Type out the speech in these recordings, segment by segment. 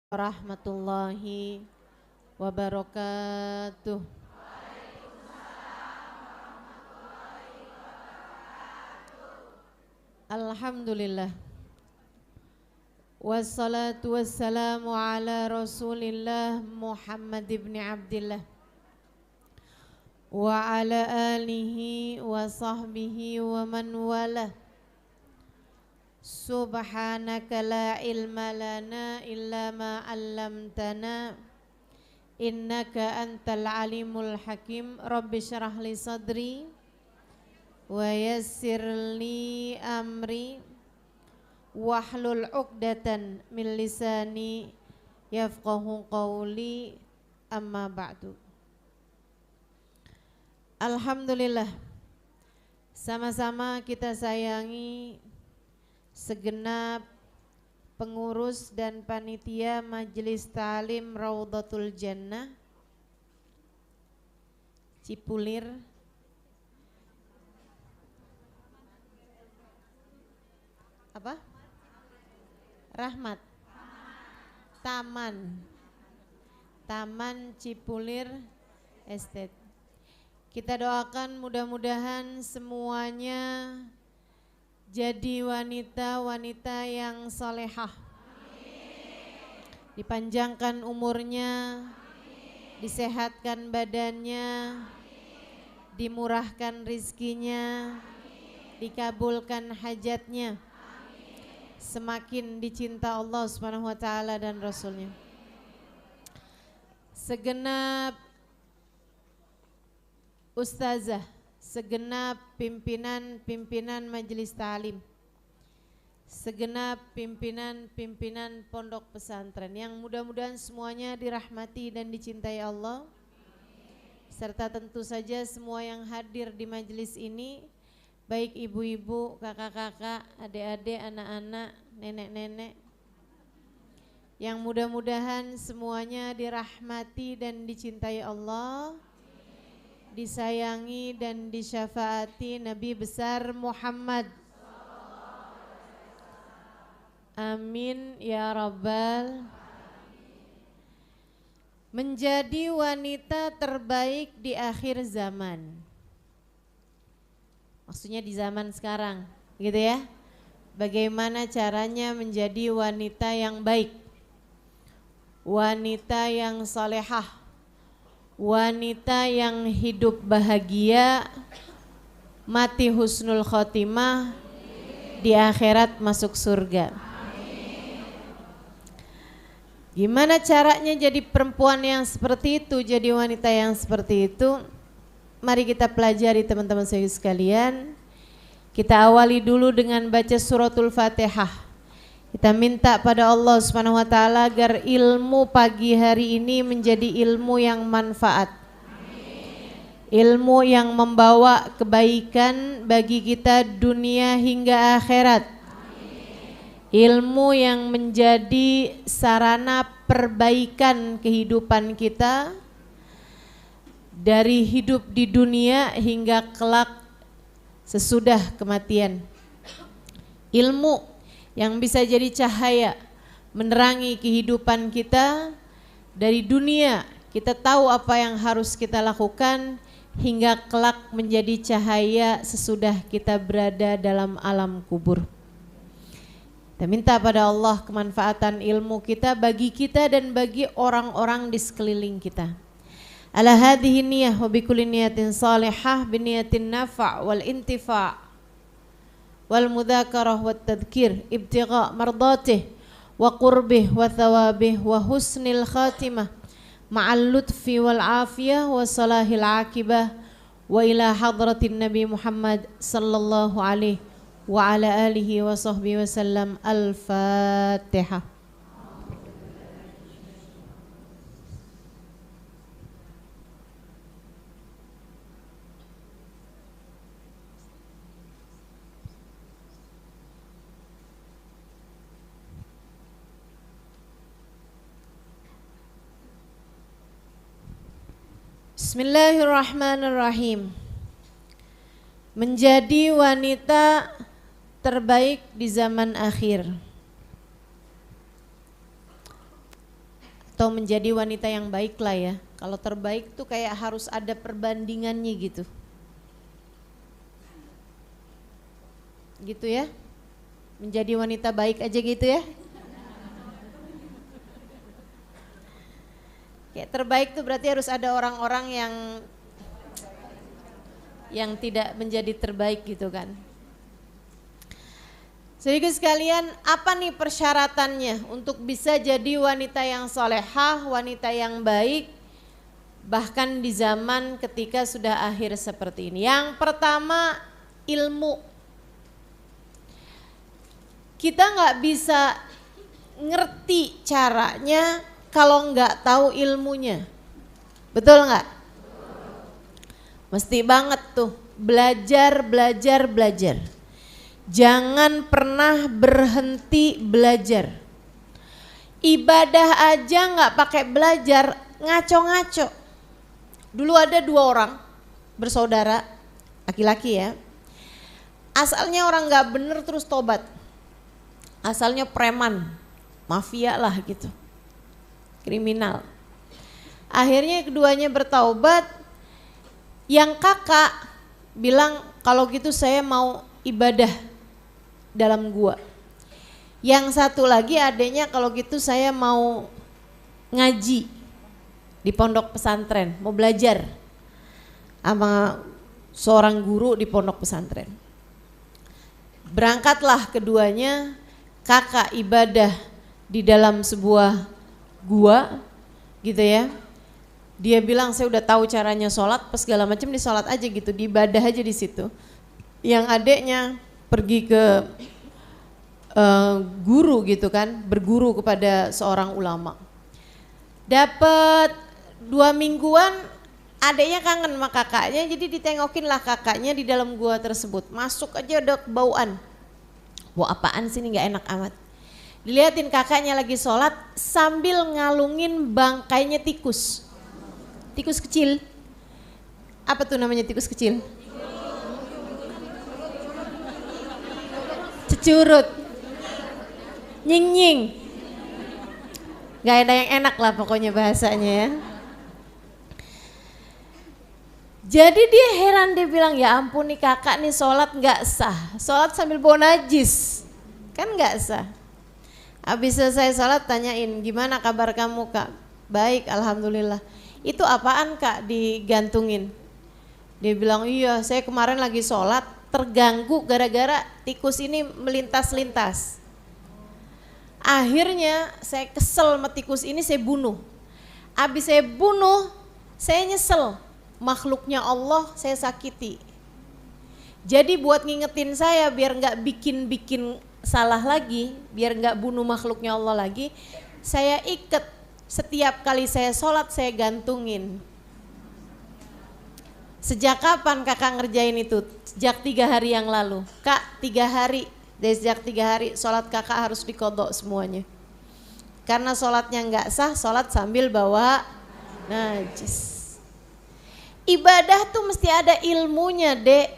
Warahmatullahi wabarakatuh. Alhamdulillah. Wassalatu wassalamu ala Rasulillah Muhammad ibn Abdillah wa ala alihi wa sahbihi wa man wala. Subhanaka la ilma lana illa ma 'allamtana innaka antal alimul hakim. Rabbi syrah li sadri wa yassir li amri wahlul 'uqdatan min lisani yafqahu qawli, amma ba'du. Alhamdulillah, sama-sama kita sayangi segenap pengurus dan panitia Majelis Ta'lim Raudhatul Jannah Cipulir, apa? Rahmat Taman Cipulir Estate. Kita doakan mudah-mudahan semuanya jadi wanita-wanita yang salehah, dipanjangkan umurnya, disehatkan badannya, dimurahkan rizkinya, dikabulkan hajatnya, semakin dicinta Allah Subhanahu wa taala dan Rasulnya. Segenap ustazah, segenap pimpinan majelis ta'lim, segenap pimpinan pondok pesantren yang mudah-mudahan semuanya dirahmati dan dicintai Allah, serta tentu saja semua yang hadir di majelis ini, baik ibu-ibu, kakak-kakak, adik-adik, anak-anak, nenek-nenek, yang mudah-mudahan semuanya dirahmati dan dicintai Allah, disayangi dan disyafaati Nabi besar Muhammad. Amin ya rabbal. Menjadi wanita terbaik di akhir zaman, maksudnya di zaman sekarang, gitu ya. Bagaimana caranya menjadi wanita yang baik, wanita yang salehah, wanita yang hidup bahagia, mati husnul khotimah, di akhirat masuk surga. Gimana caranya jadi perempuan yang seperti itu, jadi wanita yang seperti itu? Mari kita pelajari teman-teman sekalian. Kita awali dulu dengan baca suratul Fatihah. Kita minta pada Allah Subhanahu wa taala agar ilmu pagi hari ini menjadi ilmu yang manfaat. Ilmu yang membawa kebaikan bagi kita dunia hingga akhirat. Ilmu yang menjadi sarana perbaikan kehidupan kita dari hidup di dunia hingga kelak sesudah kematian. Ilmu yang bisa jadi cahaya menerangi kehidupan kita dari dunia, kita tahu apa yang harus kita lakukan, hingga kelak menjadi cahaya sesudah kita berada dalam alam kubur. Kita minta pada Allah kemanfaatan ilmu kita bagi kita dan bagi orang-orang di sekeliling kita. Ala hadhihi niyah wa bikulli niyatin salihah biniyatin nafa' wal intifa' wal mudzakarah wat tadhkir ibtigha' mardatih wa qurbih wa thawabih wa husnil khatimah ma'al lutfi wal afiyah wa salahil akibah wa ila hadratin Nabi Muhammad sallallahu alaihi wa ala alihi wa sahbihi wasallam. Al-Fatihah. Bismillahirrahmanirrahim. Menjadi wanita terbaik di zaman akhir. atau menjadi wanita yang baik lah ya. Kalau terbaik tuh kayak harus ada perbandingannya gitu. Gitu ya. Menjadi wanita baik aja gitu ya. Kayak terbaik tuh berarti harus ada orang-orang yang tidak menjadi terbaik gitu kan. Sedikit sekalian, apa nih persyaratannya untuk bisa jadi wanita yang solehah, wanita yang baik, bahkan di zaman ketika sudah akhir seperti ini. Yang pertama, ilmu. Kita nggak bisa ngerti caranya kalau nggak tahu ilmunya. Betul nggak? Mesti banget tuh, belajar. Jangan pernah berhenti belajar. Ibadah aja nggak pakai belajar, ngaco-ngaco. Dulu ada 2 orang bersaudara, laki-laki ya. Asalnya orang nggak bener terus tobat. Asalnya preman, mafia lah gitu, kriminal. Akhirnya keduanya bertaubat. Yang kakak bilang kalau gitu saya mau ibadah dalam gua. Yang satu lagi adanya kalau gitu saya mau ngaji di pondok pesantren, mau belajar sama seorang guru di pondok pesantren. Berangkatlah keduanya, kakak ibadah di dalam sebuah gua gitu ya. Dia bilang saya udah tahu caranya sholat, pas segala macam di sholat aja gitu, di ibadah aja di situ. Yang adeknya pergi ke guru gitu kan, berguru kepada seorang ulama. Dapat 2 mingguan, adeknya kangen sama kakaknya, jadi ditengokin lah kakaknya di dalam gua tersebut. Masuk aja udah kebauan. Wah apaan sih ini, nggak enak amat. Dilihatin kakaknya lagi sholat sambil ngalungin bangkainya tikus. Tikus kecil. Apa tuh namanya tikus kecil? Cecurut. Nying-nying. Gak ada yang enak lah pokoknya bahasanya ya. Jadi dia heran, dia bilang ya ampun nih kakak nih sholat gak sah. Sholat sambil bawa najis. Kan gak sah. Habis selesai sholat tanyain gimana kabar kamu kak? Baik alhamdulillah. Itu apaan kak digantungin? Dia bilang iya saya kemarin lagi sholat terganggu gara-gara tikus ini melintas-lintas. Akhirnya saya kesel sama tikus ini, saya bunuh. Habis saya bunuh saya nyesel, makhluknya Allah saya sakiti. Jadi buat ngingetin saya biar gak bikin salah lagi, biar gak bunuh makhluknya Allah lagi, saya ikat. Setiap kali saya sholat saya gantungin. Sejak kapan kakak ngerjain itu? Sejak 3 hari yang lalu. Kak 3 hari, dari sejak 3 hari sholat kakak harus dikodok semuanya. Karena sholatnya nggak sah, sholat sambil bawa najis. Ibadah tuh mesti ada ilmunya dek.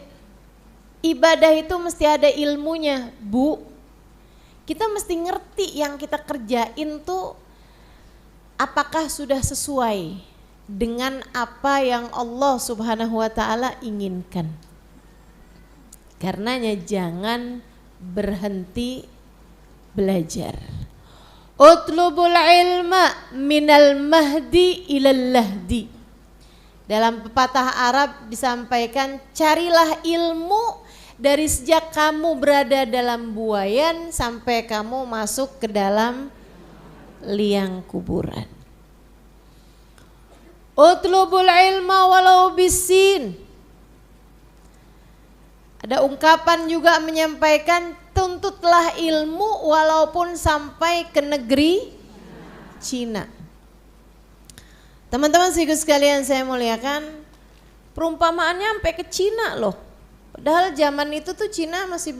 Ibadah itu mesti ada ilmunya bu. Kita mesti ngerti yang kita kerjain tuh apakah sudah sesuai dengan apa yang Allah Subhanahu wa taala inginkan. Karenanya jangan berhenti belajar. Utlubul ilma minal mahdi ilal lahdi. Dalam pepatah Arab disampaikan carilah ilmu dari sejak kamu berada dalam buayan sampai kamu masuk ke dalam liang kuburan. Utlubul ilma walau bisin. Ada ungkapan juga menyampaikan tuntutlah ilmu walaupun sampai ke negeri Cina. Teman-teman sekalian saya muliakan, perumpamaannya sampai ke Cina loh. Padahal zaman itu tuh Cina masih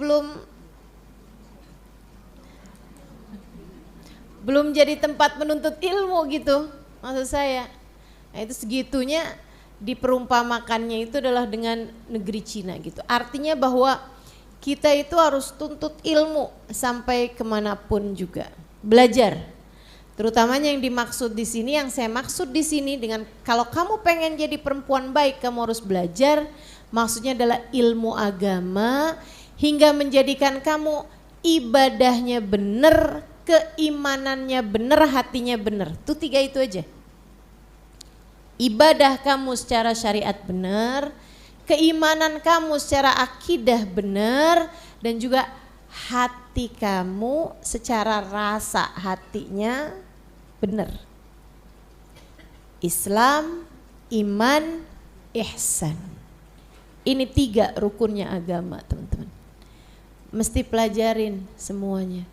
belum jadi tempat menuntut ilmu gitu, maksud saya. Nah itu segitunya diperumpamakannya itu adalah dengan negeri Cina gitu. Artinya bahwa kita itu harus tuntut ilmu sampai kemanapun juga. Belajar. Terutamanya yang dimaksud di sini, yang saya maksud di sini dengan kalau kamu pengen jadi perempuan baik, kamu harus belajar. Maksudnya adalah ilmu agama hingga menjadikan kamu ibadahnya benar, keimanannya benar, hatinya benar. Itu 3 itu aja. Ibadah kamu secara syariat benar, keimanan kamu secara akidah benar, dan juga hati kamu secara rasa hatinya benar. Islam, iman, ihsan. Ini 3 rukunnya agama, teman-teman. Mesti pelajarin semuanya.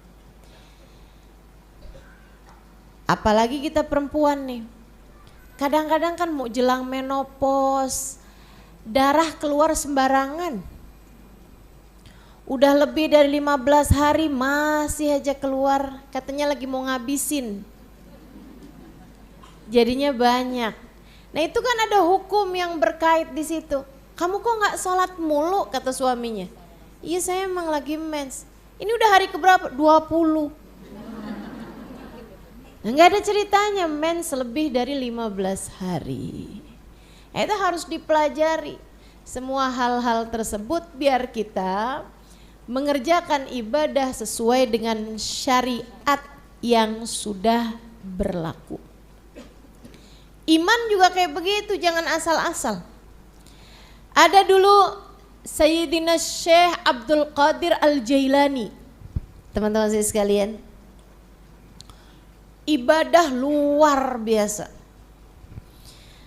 Apalagi kita perempuan nih. Kadang-kadang kan mau jelang menopause, darah keluar sembarangan. Udah lebih dari 15 hari masih aja keluar, katanya lagi mau ngabisin. Jadinya banyak. Nah itu kan ada hukum yang berkait di situ. Kamu kok nggak sholat mulu, kata suaminya. Iya saya emang lagi mens. Ini udah hari keberapa? 20. Nah, nggak ada ceritanya mens lebih dari 15 hari. Itu harus dipelajari semua hal-hal tersebut biar kita mengerjakan ibadah sesuai dengan syariat yang sudah berlaku. Iman juga kayak begitu, jangan asal-asal. Ada dulu Sayyidina Syekh Abdul Qadir Al-Jailani. Teman-teman saya sekalian, ibadah luar biasa.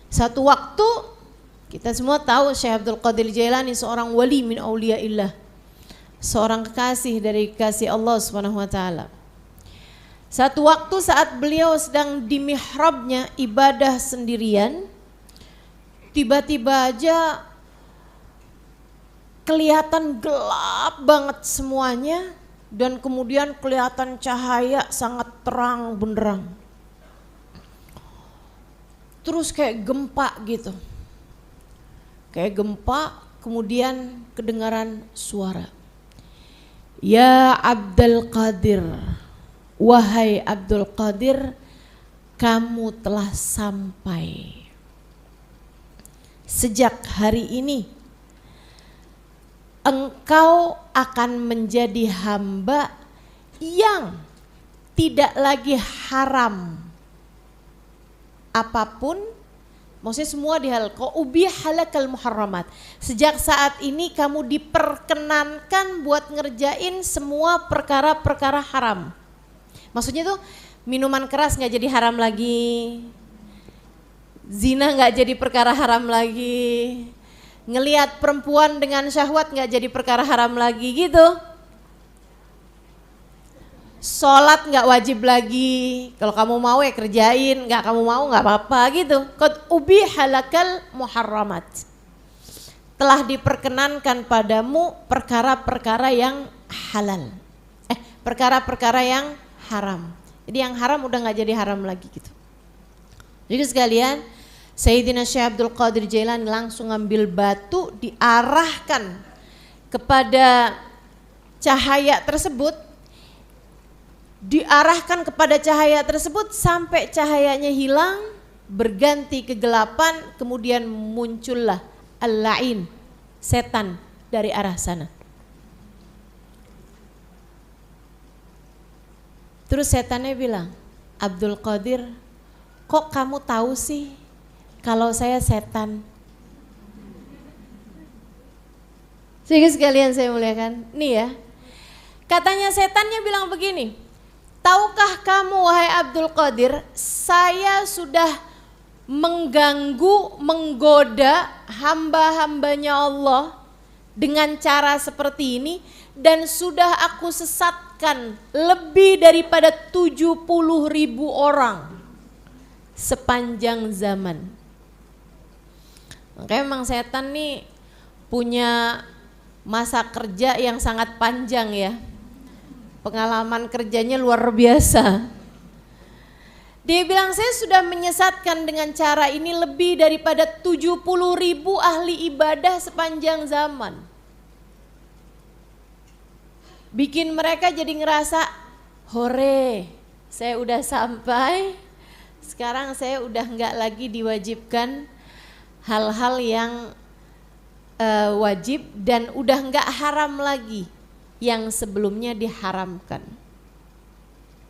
Satu waktu kita semua tahu Syekh Abdul Qadir Jailani seorang wali min auliyaillah, seorang kekasih dari kasih Allah Subhanahu wa taala. Satu waktu saat beliau sedang di mihrabnya ibadah sendirian, tiba-tiba aja kelihatan gelap banget semuanya. Dan kemudian kelihatan cahaya sangat terang benderang. Terus kayak gempa gitu. Kayak gempa, kemudian kedengaran suara. Ya Abdul Qadir, wahai Abdul Qadir, kamu telah sampai. Sejak hari ini engkau akan menjadi hamba yang tidak lagi haram apapun, maksudnya semua dihal. Kau ubihalakal muharramat. Sejak saat ini kamu diperkenankan buat ngerjain semua perkara-perkara haram. Maksudnya tuh minuman keras nggak jadi haram lagi, zina nggak jadi perkara haram lagi, ngelihat perempuan dengan syahwat nggak jadi perkara haram lagi gitu. Sholat nggak wajib lagi, kalau kamu mau ya kerjain, nggak kamu mau nggak apa-apa gitu. Qad ubihalakal muharramat. Telah diperkenankan padamu perkara-perkara yang halal. Perkara-perkara yang haram. Jadi yang haram udah nggak jadi haram lagi gitu. Jadi sekalian, Sayyidina Syekh Abdul Qadir Jailani langsung ngambil batu, diarahkan kepada cahaya tersebut, sampai cahayanya hilang, berganti kegelapan, kemudian muncullah al-la'in, setan dari arah sana. Terus setannya bilang, Abdul Qadir, kok kamu tahu sih kalau saya setan? Sehingga sekalian saya muliakan, nih ya, katanya setannya bilang begini, tahukah kamu wahai Abdul Qadir, saya sudah mengganggu, menggoda hamba-hambanya Allah dengan cara seperti ini, dan sudah aku sesatkan lebih daripada 70.000 orang sepanjang zaman. Makanya memang setan nih punya masa kerja yang sangat panjang ya. Pengalaman kerjanya luar biasa. Dia bilang saya sudah menyesatkan dengan cara ini lebih daripada 70.000 ahli ibadah sepanjang zaman. Bikin mereka jadi ngerasa hore, saya udah sampai. Sekarang saya udah nggak lagi diwajibkan hal-hal yang wajib dan udah nggak haram lagi yang sebelumnya diharamkan.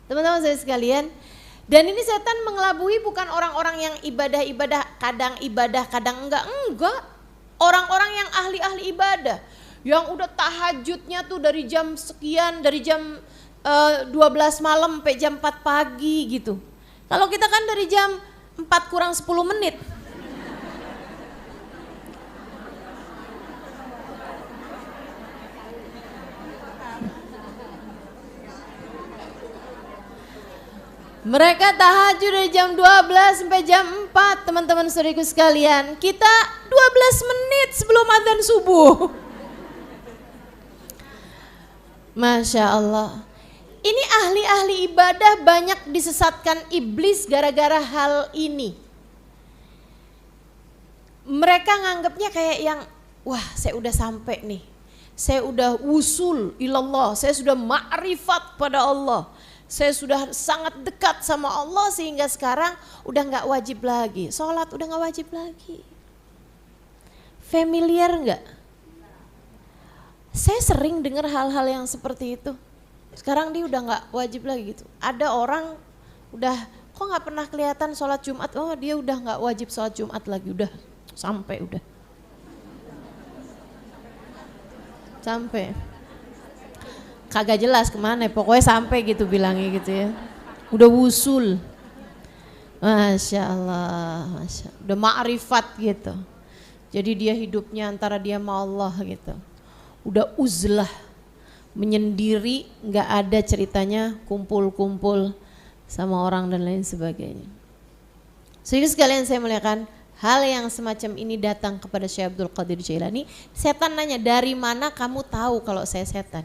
Teman-teman saya sekalian, dan ini setan mengelabui bukan orang-orang yang ibadah kadang enggak. Orang-orang yang ahli-ahli ibadah, yang udah tahajudnya tuh dari jam sekian, dari jam 12 malam sampai jam 4 pagi gitu. Kalau kita kan dari jam 4 kurang 10 menit. Mereka tahajud dari jam 12 sampai jam 4, teman-teman saudaraku sekalian. Kita 12 menit sebelum adzan subuh. Masya Allah. Ini ahli-ahli ibadah banyak disesatkan iblis gara-gara hal ini. Mereka nganggapnya kayak yang, wah saya udah sampai nih. Saya udah usul ilallah, saya sudah ma'rifat pada Allah. Saya sudah sangat dekat sama Allah sehingga sekarang udah gak wajib lagi. Sholat udah gak wajib lagi. Familiar gak? Saya sering dengar hal-hal yang seperti itu. Sekarang dia udah gak wajib lagi gitu. Ada orang udah kok gak pernah kelihatan sholat Jumat. Oh dia udah gak wajib sholat Jumat lagi. Udah sampai udah. Sampai. Kagak jelas kemana, pokoknya sampai gitu bilangnya gitu ya. Udah wusul. Masya Allah, Masya Allah. Udah ma'rifat gitu. Jadi dia hidupnya antara dia sama Allah gitu. Udah uzlah, menyendiri, gak ada ceritanya kumpul-kumpul sama orang dan lain sebagainya. Sehingga sekalian saya muliakan, hal yang semacam ini datang kepada Syekh Abdul Qadir Jailani. Setan nanya, dari mana kamu tahu kalau saya setan?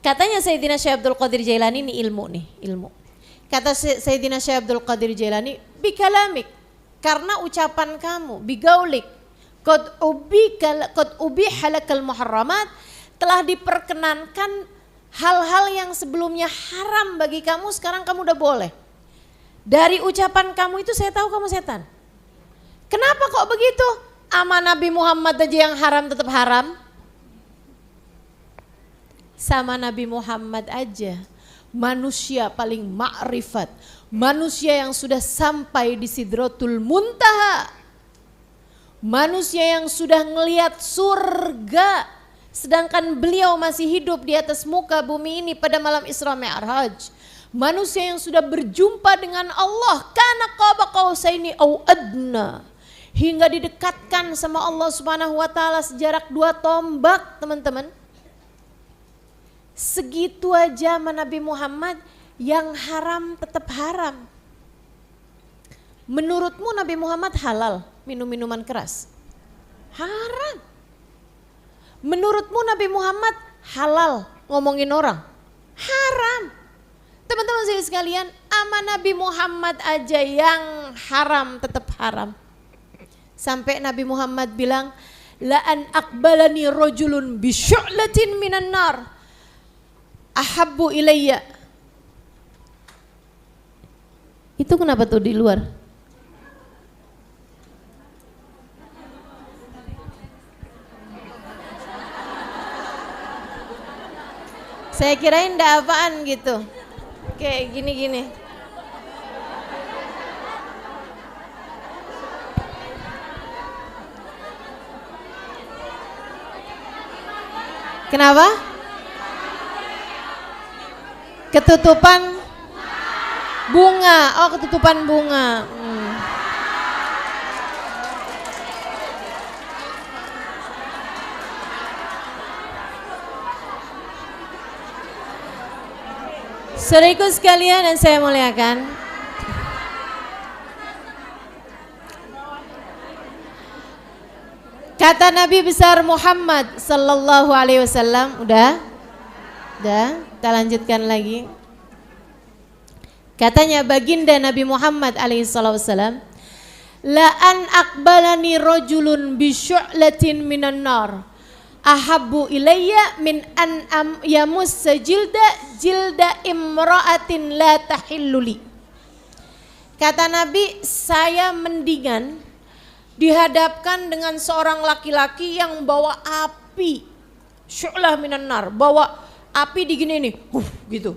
Katanya Sayyidina Syekh Abdul Qadir Jailani, ini ilmu nih, ilmu. Kata Sayyidina Syekh Abdul Qadir Jailani, bikalamik, karena ucapan kamu, bigaulik, qad ubihalakal muharramat, telah diperkenankan hal-hal yang sebelumnya haram bagi kamu, sekarang kamu udah boleh. Dari ucapan kamu itu saya tahu kamu setan. Kenapa kok begitu? Ama Nabi Muhammad aja yang haram tetap haram. Sama Nabi Muhammad aja, manusia paling ma'rifat, manusia yang sudah sampai di Sidratul Muntaha, manusia yang sudah ngelihat surga, sedangkan beliau masih hidup di atas muka bumi ini pada malam Isra Mi'raj. Manusia yang sudah berjumpa dengan Allah, kana qaba qausaini au adna, hingga didekatkan sama Allah Subhanahu wa taala sejarak 2 tombak, teman-teman. Segitu aja sama Nabi Muhammad, yang haram tetap haram. Menurutmu Nabi Muhammad halal minum minuman keras? Haram. Menurutmu Nabi Muhammad halal ngomongin orang? Haram. Teman-teman saya sekalian, sama Nabi Muhammad aja yang haram tetap haram. Sampai Nabi Muhammad bilang, la an aqbalani rajulun bi syu'latin minan nar ahabbu ilayya. Itu kenapa tuh di luar? Saya kirain ndak apaan gitu. Kayak gini-gini. Kenapa? Ketutupan bunga. Oh, ketutupan bunga. Saudaraku sekalian yang saya muliakan, kata Nabi besar Muhammad sallallahu alaihi wasallam, udah, kita lanjutkan lagi. Katanya baginda Nabi Muhammad alaihi wasallam, la an aqbalani rajulun bi syu'latin minan nar ahabbu ilayya min an yamussa jilda imra'atin la tahilluli. Kata Nabi, saya mendingan dihadapkan dengan seorang laki-laki yang bawa api, syu'lah minan nar, bawa api digini nih, gitu.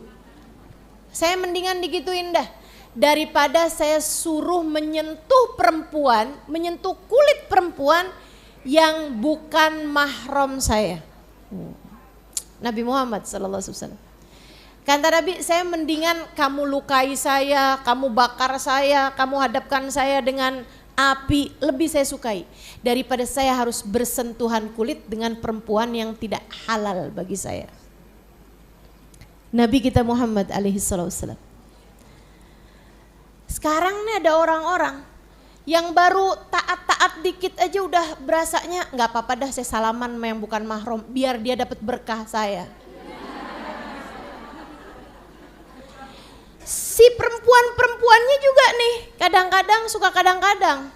Saya mendingan digituin dah, daripada saya suruh menyentuh perempuan, menyentuh kulit perempuan yang bukan mahram saya. Nabi Muhammad SAW. Kata Nabi, saya mendingan kamu lukai saya, kamu bakar saya, kamu hadapkan saya dengan api, lebih saya sukai daripada saya harus bersentuhan kulit dengan perempuan yang tidak halal bagi saya. Nabi kita Muhammad alaihi wasallam. Sekarang nih ada orang-orang yang baru taat-taat dikit aja udah berasanya nggak apa-apa dah saya salaman sama yang bukan mahram biar dia dapat berkah saya. Si perempuan-perempuannya juga nih kadang-kadang suka kadang-kadang.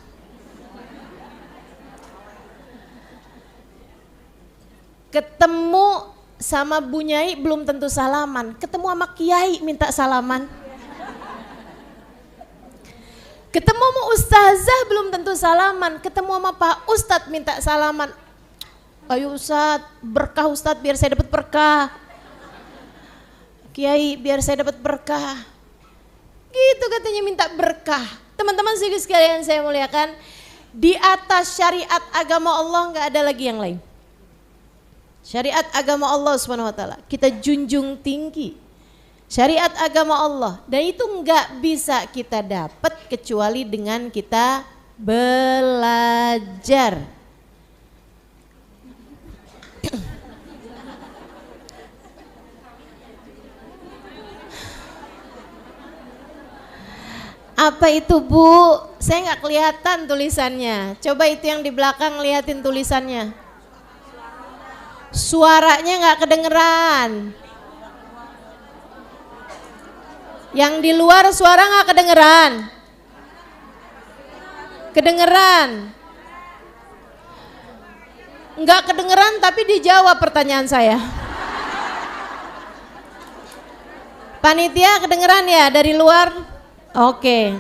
Ketemu sama Bu Nyai belum tentu salaman, ketemu sama Kiai minta salaman. Ketemu sama Ustazah belum tentu salaman, ketemu sama Pak Ustadz minta salaman. Ayo Ustadz, berkah Ustadz biar saya dapat berkah. Kiai biar saya dapat berkah. Gitu katanya minta berkah. Teman-teman sekalian saya muliakan, di atas syariat agama Allah nggak ada lagi yang lain. Syariat agama Allah SWT kita junjung tinggi. Syariat agama Allah, dan itu nggak bisa kita dapat kecuali dengan kita belajar. Apa itu Bu? Saya nggak kelihatan tulisannya. Coba itu yang di belakang liatin tulisannya. Suaranya nggak kedengeran. Yang di luar suara nggak kedengeran. Kedengeran. Nggak kedengeran tapi dijawab pertanyaan saya. Panitia kedengeran ya dari luar? Oke.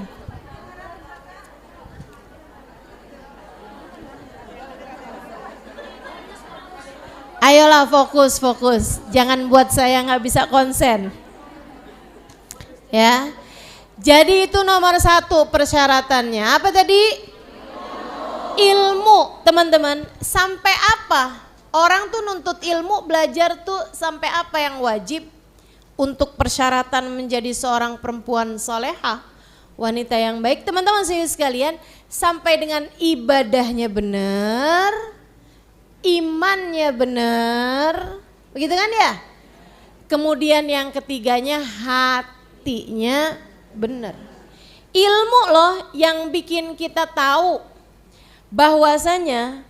Ayolah fokus, jangan buat saya nggak bisa konsen. Ya, jadi itu nomor 1 persyaratannya. Apa tadi? Ilmu, teman-teman. Sampai apa? Orang tuh nuntut ilmu, belajar tuh sampai apa yang wajib? Untuk persyaratan menjadi seorang perempuan solehah, wanita yang baik, teman-teman sekalian, sampai dengan ibadahnya benar, imannya benar, begitu kan ya? Kemudian yang ketiganya hatinya benar. Ilmu loh yang bikin kita tahu bahwasanya,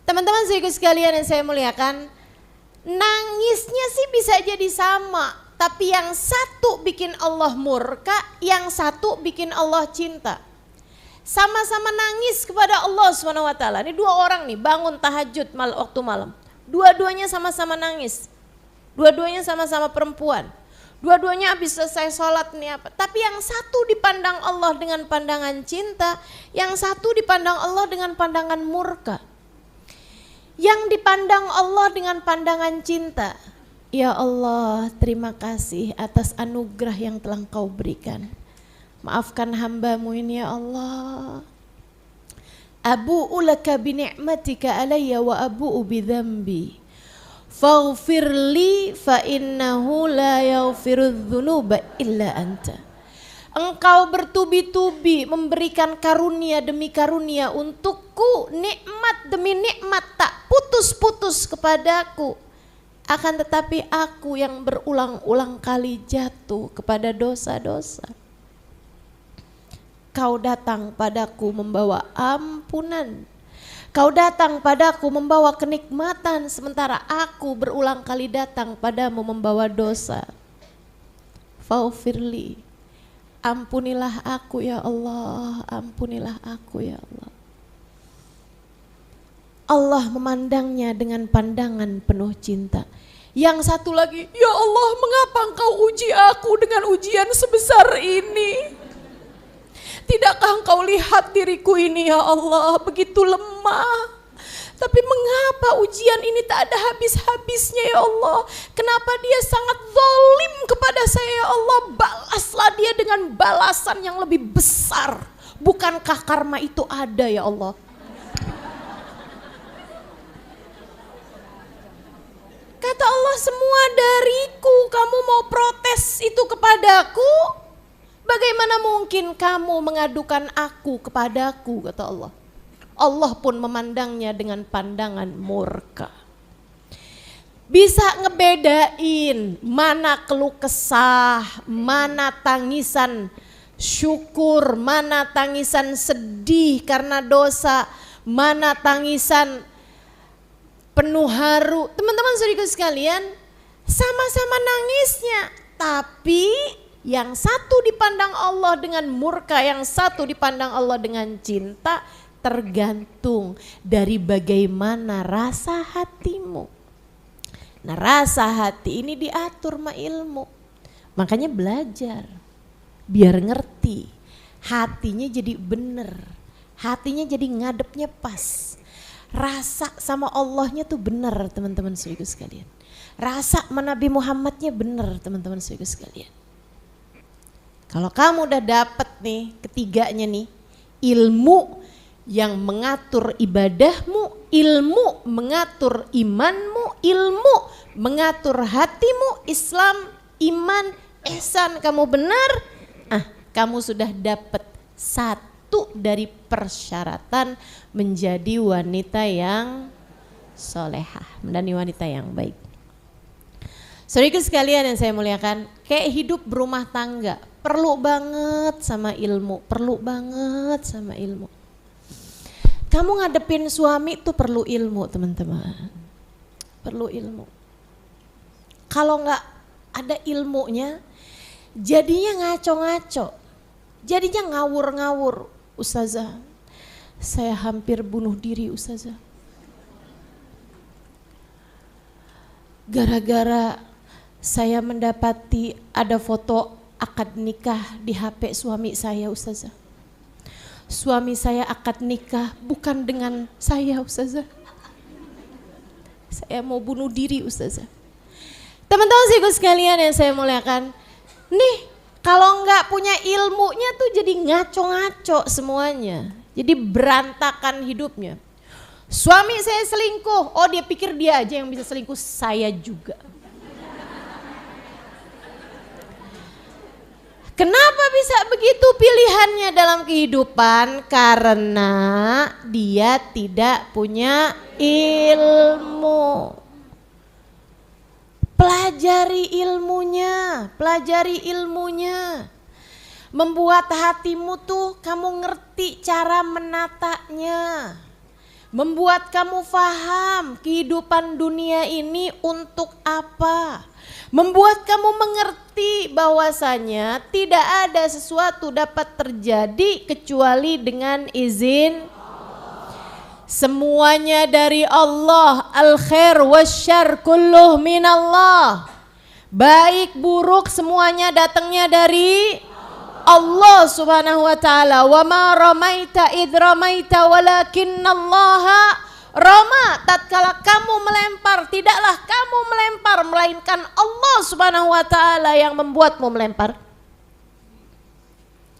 teman-teman sekalian yang saya muliakan, nangisnya sih bisa jadi sama. Tapi yang satu bikin Allah murka, yang satu bikin Allah cinta. Sama-sama nangis kepada Allah SWT. Ini 2 orang nih bangun tahajud waktu malam. Dua-duanya sama-sama nangis. Dua-duanya sama-sama perempuan. Dua-duanya habis selesai sholat nih apa. Tapi yang satu dipandang Allah dengan pandangan cinta, yang satu dipandang Allah dengan pandangan murka. Yang dipandang Allah dengan pandangan cinta. Ya Allah, terima kasih atas anugerah yang telah Engkau berikan. Maafkan hamba-Mu ini ya Allah. Abu'u laka bi ni'matika alayya wa abu'u bi dzambi. Faghfir li fa innahu la yaghfirudz dzunuba illa anta. Engkau bertubi-tubi memberikan karunia demi karunia untukku, nikmat demi nikmat tak putus-putus kepadaku. Akan tetapi aku yang berulang-ulang kali jatuh kepada dosa-dosa. Kau datang padaku membawa ampunan. Kau datang padaku membawa kenikmatan, sementara aku berulang kali datang padamu membawa dosa. Faghfirli, ampunilah aku ya Allah, ampunilah aku ya Allah. Allah memandangnya dengan pandangan penuh cinta. Yang satu lagi, ya Allah mengapa engkau uji aku dengan ujian sebesar ini? Tidakkah engkau lihat diriku ini ya Allah begitu lemah? Tapi mengapa ujian ini tak ada habis-habisnya ya Allah? Kenapa dia sangat zalim kepada saya ya Allah? Balaslah dia dengan balasan yang lebih besar. Bukankah karma itu ada ya Allah? Kata Allah, semua dariku, kamu mau protes itu kepadaku? Bagaimana mungkin kamu mengadukan aku kepadaku, kata Allah. Allah pun memandangnya dengan pandangan murka. Bisa ngebedain mana keluh kesah, mana tangisan syukur, mana tangisan sedih karena dosa, mana tangisan penuh haru. Teman-teman saudara sekalian, sama-sama nangisnya, tapi yang satu dipandang Allah dengan murka, yang satu dipandang Allah dengan cinta, tergantung dari bagaimana rasa hatimu. Nah, rasa hati ini diatur sama ilmu. Makanya belajar biar ngerti. Hatinya jadi bener, hatinya jadi ngadepnya pas. Rasa sama Allahnya tuh benar teman-teman saudara sekalian. Rasa sama Nabi Muhammadnya benar teman-teman saudara sekalian. Kalau kamu udah dapet nih ketiganya nih, ilmu yang mengatur ibadahmu, ilmu mengatur imanmu, ilmu mengatur hatimu, Islam, iman, ihsan kamu benar, kamu sudah dapet satu dari persyaratan menjadi wanita yang solehah, menjadi wanita yang baik. Saudara sekalian yang saya muliakan, kayak hidup berumah tangga perlu banget sama ilmu, perlu banget sama ilmu. Kamu ngadepin suami tuh perlu ilmu teman-teman, perlu ilmu. Kalau nggak ada ilmunya, jadinya ngaco-ngaco, jadinya ngawur-ngawur. Ustazah, saya hampir bunuh diri Ustazah. Gara-gara saya mendapati ada foto akad nikah di HP suami saya Ustazah. Suami saya akad nikah bukan dengan saya Ustazah. Saya mau bunuh diri Ustazah. Teman-teman sekalian yang saya muliakan, nih kalau nggak punya ilmunya tuh jadi ngaco-ngaco semuanya. Jadi berantakan hidupnya. Suami saya selingkuh, oh dia pikir dia aja yang bisa selingkuh, saya juga. Kenapa bisa begitu pilihannya dalam kehidupan? Karena dia tidak punya ilmu. Pelajari ilmunya, pelajari ilmunya. Membuat hatimu tuh kamu ngerti cara menatanya. Membuat kamu paham kehidupan dunia ini untuk apa. Membuat kamu mengerti bahwasanya tidak ada sesuatu dapat terjadi kecuali dengan izin. Semuanya dari Allah, al-khair wasyarr kulluh minallah. Baik buruk semuanya datangnya dari Allah Subhanahu wa taala. Wa ma ramaita id ramaita walakinnallaha rama. Tatkala kamu melempar, tidaklah kamu melempar melainkan Allah Subhanahu wa taala yang membuatmu melempar.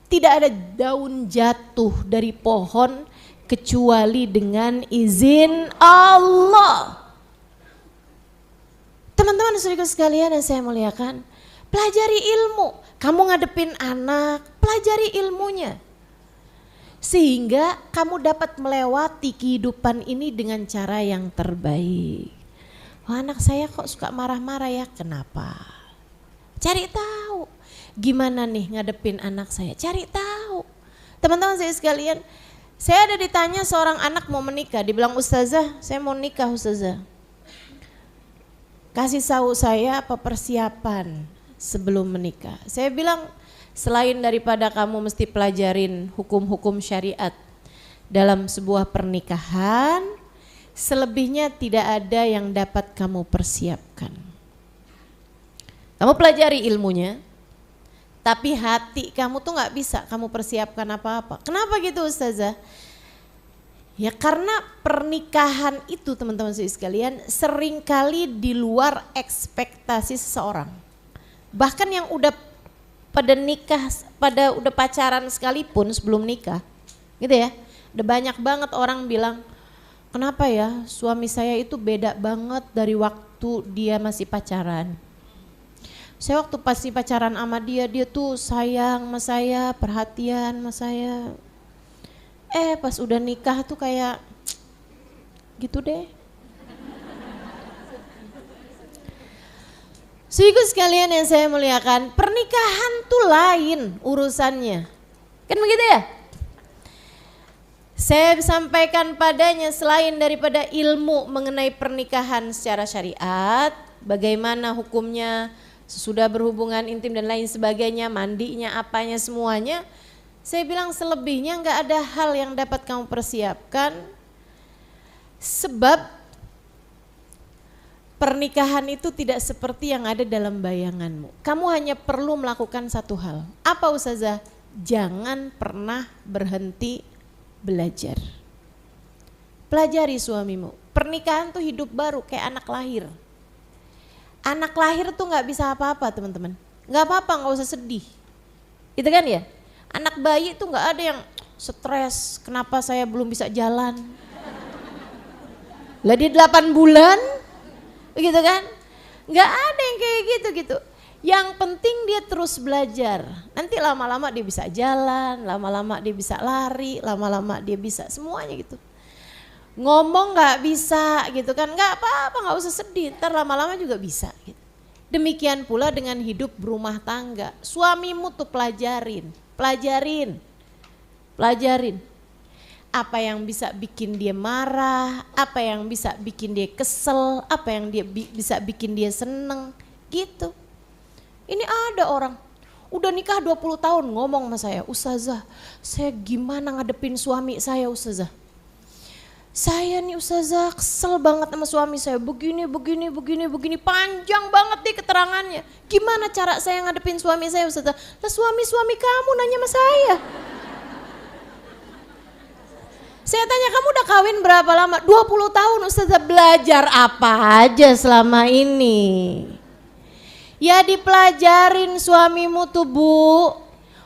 Tidak ada daun jatuh dari pohon kecuali dengan izin Allah. Teman-teman saudara sekalian yang saya muliakan, pelajari ilmu. Kamu ngadepin anak, pelajari ilmunya. Sehingga kamu dapat melewati kehidupan ini dengan cara yang terbaik. Wah, anak saya kok suka marah-marah ya, kenapa? Cari tahu. Gimana nih ngadepin anak saya, cari tahu. Teman-teman saya sekalian, saya ada ditanya seorang anak mau menikah, dibilang Ustazah saya mau nikah Ustazah. Kasih tahu saya apa persiapan sebelum menikah. Saya bilang selain daripada kamu mesti pelajarin hukum-hukum syariat dalam sebuah pernikahan, selebihnya tidak ada yang dapat kamu persiapkan. Kamu pelajari ilmunya, tapi hati kamu tuh gak bisa kamu persiapkan apa-apa. Kenapa gitu Ustazah? Ya karena pernikahan itu teman-teman sekalian seringkali di luar ekspektasi seseorang. Bahkan yang udah pada nikah, udah pacaran sekalipun sebelum nikah, gitu ya. Udah banyak banget orang bilang, kenapa ya suami saya itu beda banget dari waktu dia masih pacaran. Saya waktu pasti pacaran sama dia tuh sayang sama saya, perhatian sama saya. Pas udah nikah tuh kayak gitu deh. Saudaraku sekalian yang saya muliakan, pernikahan tuh lain urusannya. Kan begitu ya? Saya sampaikan padanya selain daripada ilmu mengenai pernikahan secara syariat, bagaimana hukumnya, sesudah berhubungan intim dan lain sebagainya, mandinya, apanya semuanya. Saya bilang selebihnya nggak ada hal yang dapat kamu persiapkan, sebab pernikahan itu tidak seperti yang ada dalam bayanganmu. Kamu hanya perlu melakukan satu hal. Apa Ustazah? Jangan pernah berhenti belajar. Pelajari suamimu. Pernikahan tuh hidup baru kayak anak lahir. Anak lahir tuh gak bisa apa-apa teman-teman. Gak apa-apa, gak usah sedih. Gitu kan ya? Anak bayi tuh gak ada yang stres, kenapa saya belum bisa jalan. Lah dia 8 bulan, begitu kan? Gak ada yang kayak gitu. Yang penting dia terus belajar. Nanti lama-lama dia bisa jalan, lama-lama dia bisa lari, lama-lama dia bisa semuanya gitu. Ngomong gak bisa gitu kan, gak apa-apa, gak usah sedih, ntar lama-lama juga bisa gitu. Demikian pula dengan hidup berumah tangga. Suamimu tuh pelajarin. Apa yang bisa bikin dia marah, apa yang bisa bikin dia kesel, apa yang dia bisa bikin dia seneng gitu. Ini ada orang udah nikah 20 tahun ngomong sama saya, Ustazah saya gimana ngadepin suami saya Ustazah. Saya nih Ustazah kesel banget sama suami saya, begini, panjang banget deh keterangannya. Gimana cara saya ngadepin suami saya Ustazah? Lah suami kamu nanya sama saya. Saya tanya kamu udah kawin berapa lama? 20 tahun Ustazah, belajar apa aja selama ini? Ya dipelajarin suamimu tuh Bu.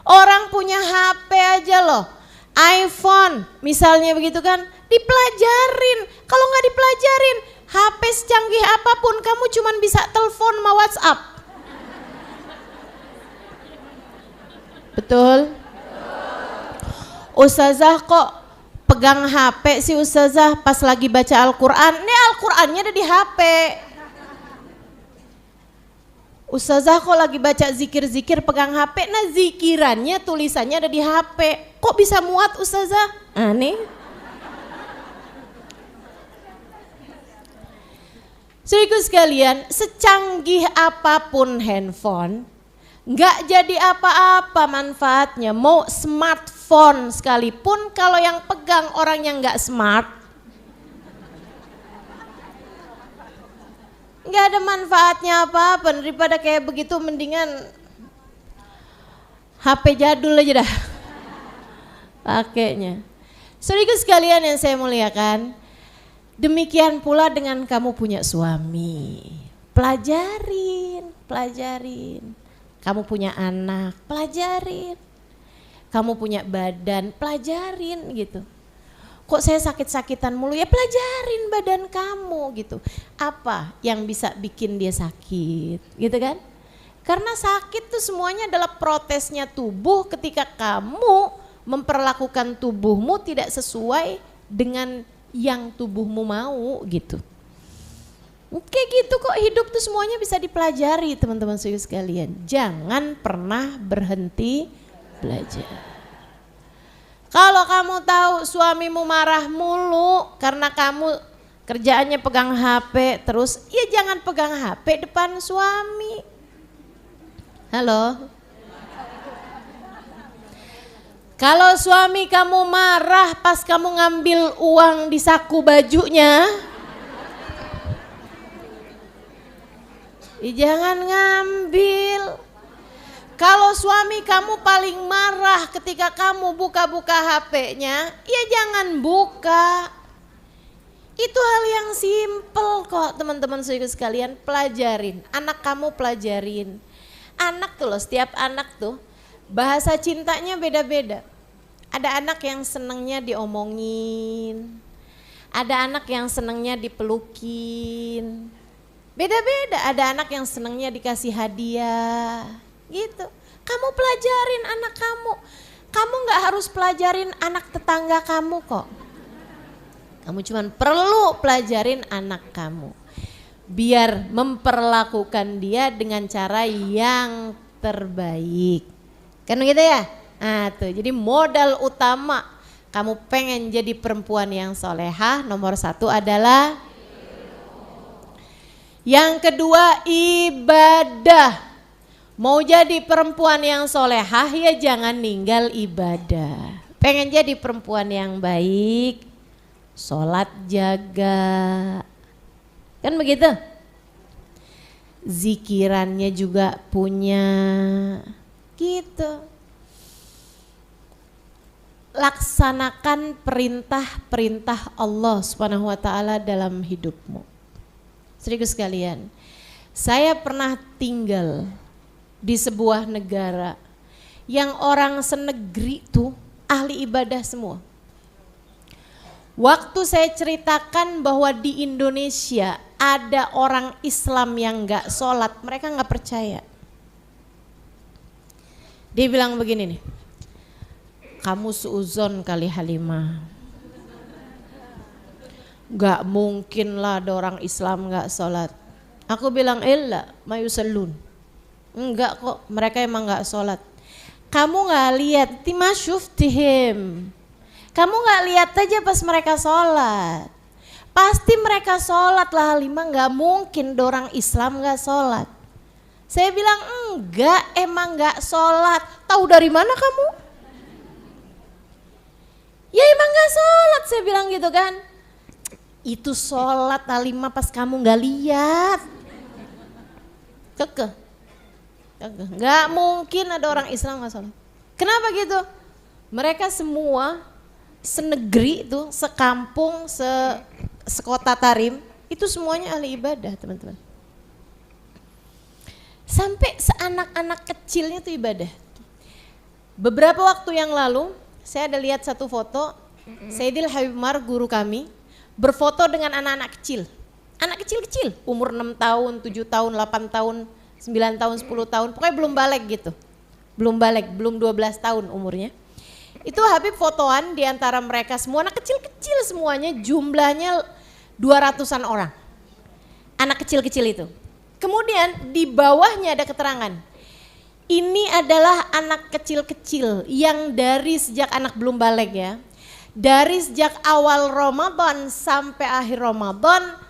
Orang punya HP aja loh, iPhone misalnya begitu kan, dipelajarin. Kalau nggak dipelajarin, HP secanggih apapun kamu cuman bisa telepon sama WhatsApp. Betul? Ustazah kok pegang HP sih Ustazah pas lagi baca Al-Quran? Ini Al-Qurannya ada di HP. Ustazah kok lagi baca zikir-zikir pegang HP, nah zikirannya tulisannya ada di HP. Kok bisa muat Ustazah? Aneh. Saudaraku sekalian, secanggih apapun handphone, nggak jadi apa-apa manfaatnya. Mau smartphone sekalipun, kalau yang pegang orang yang nggak smart, nggak ada manfaatnya apa-apa. Daripada kayak begitu mendingan HP jadul aja dah pakainya. Saudaraku sekalian yang saya muliakan, demikian pula dengan kamu punya suami. Pelajarin. Kamu punya anak, pelajarin. Kamu punya badan, pelajarin gitu. Kok saya sakit-sakitan mulu? Ya pelajarin badan kamu gitu. Apa yang bisa bikin dia sakit gitu kan? Karena sakit tuh semuanya adalah protesnya tubuh ketika kamu memperlakukan tubuhmu tidak sesuai dengan yang tubuhmu mau gitu. Kayak gitu kok, hidup tuh semuanya bisa dipelajari teman-teman sekalian. Jangan pernah berhenti belajar. Kalau kamu tahu suamimu marah mulu karena kamu kerjaannya pegang HP terus, ya jangan pegang HP depan suami. Halo? Kalau suami kamu marah pas kamu ngambil uang di saku bajunya, Jangan ngambil. Kalau suami kamu paling marah ketika kamu buka-buka HP-nya, ya jangan buka. Itu hal yang simpel kok teman-teman sekalian, pelajarin. Anak kamu pelajarin. Anak tuh loh, setiap anak tuh bahasa cintanya beda-beda. Ada anak yang senangnya diomongin, ada anak yang senangnya dipelukin. Beda-beda, ada anak yang senangnya dikasih hadiah. Gitu, kamu pelajarin anak kamu. Kamu gak harus pelajarin anak tetangga kamu kok. Kamu cuma perlu pelajarin anak kamu. Biar memperlakukan dia dengan cara yang terbaik. Kan begitu ya? Nah tuh, jadi modal utama kamu pengen jadi perempuan yang solehah, nomor 1 adalah. Yang kedua ibadah. Mau jadi perempuan yang solehah ya jangan ninggal ibadah. Pengen jadi perempuan yang baik, sholat jaga. Kan begitu? Zikirannya juga punya. Gitu. Laksanakan perintah-perintah Allah Subhanahu wa taala dalam hidupmu. Saudaraku sekalian, saya pernah tinggal di sebuah negara yang orang senegeri tuh ahli ibadah semua. Waktu saya ceritakan bahwa di Indonesia ada orang Islam yang gak sholat, mereka gak percaya. Dia bilang begini nih, kamu suuzon kali Halimah. Gak mungkin lah ada orang Islam gak sholat. Aku bilang illa mayusallun. Enggak kok, mereka emang gak sholat. Kamu gak lihat, tima syuftihim. Kamu gak lihat aja pas mereka sholat. Pasti mereka sholat lah Halimah, gak mungkin ada orang Islam gak sholat. Saya bilang enggak, emang gak sholat. Tahu dari mana kamu? Ya emang gak sholat, saya bilang gitu kan. Itu sholat Halimah pas kamu gak lihat. Kekeh. Gak mungkin ada orang Islam gak sholat. Kenapa gitu? Mereka semua senegeri itu, sekampung, sekota Tarim, itu semuanya ahli ibadah teman-teman. Sampai seanak-anak kecilnya tuh ibadah. Beberapa waktu yang lalu saya ada lihat satu foto Sayyidil Habib Umar guru kami berfoto dengan anak-anak kecil. Anak kecil-kecil, umur 6 tahun, 7 tahun, 8 tahun, 9 tahun, 10 tahun, pokoknya belum balik gitu. Belum 12 tahun umurnya. Itu Habib fotoan di antara mereka semua, anak kecil-kecil semuanya, jumlahnya 200-an orang. Anak kecil-kecil itu. Kemudian di bawahnya ada keterangan. Ini adalah anak kecil-kecil yang dari sejak anak belum balik ya. Dari sejak awal Ramadan sampai akhir Ramadan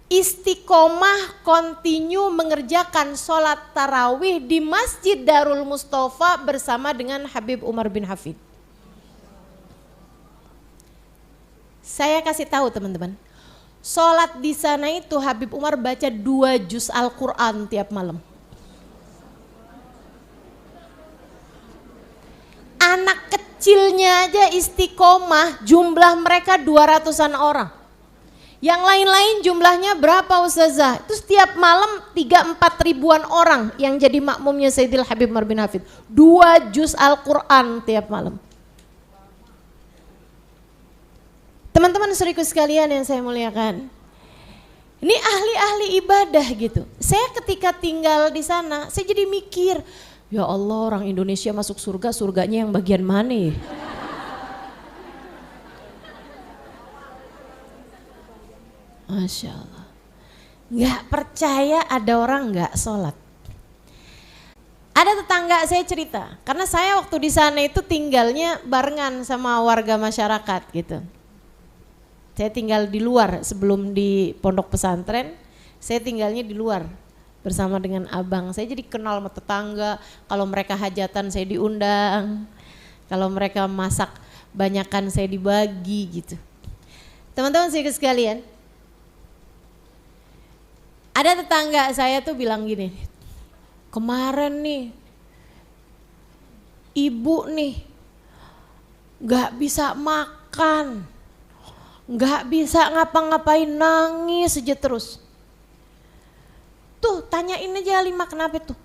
istiqomah continue mengerjakan sholat tarawih di Masjid Darul Mustafa bersama dengan Habib Umar bin Hafid. Saya kasih tahu teman-teman, sholat di sana itu Habib Umar baca 2 juz Al-Quran tiap malam. Anak kecilnya aja istiqomah, jumlah mereka 200-an orang. Yang lain-lain jumlahnya berapa Ustazah? Itu setiap malam 3-4 ribuan orang yang jadi makmumnya Sayyidil Habib Umar bin Hafid. 2 juz Al-Quran tiap malam. Teman-teman saudaraku sekalian yang saya muliakan. Ini ahli-ahli ibadah gitu. Saya ketika tinggal di sana, saya jadi mikir, ya Allah orang Indonesia masuk surga, surganya yang bagian mana ya? Masya Allah, nggak percaya ada orang nggak sholat. Ada tetangga saya cerita, karena saya waktu di sana itu tinggalnya barengan sama warga masyarakat gitu. Saya tinggal di luar sebelum di pondok pesantren, saya tinggalnya di luar bersama dengan abang. Saya jadi kenal sama tetangga, kalau mereka hajatan saya diundang, kalau mereka masak banyakan saya dibagi gitu. Teman-teman sekalian, Ada tetangga saya tuh bilang gini, kemarin nih ibu nih gak bisa makan, gak bisa ngapa-ngapain, nangis aja terus. Tuh tanyain aja Halimah kenapa tuh.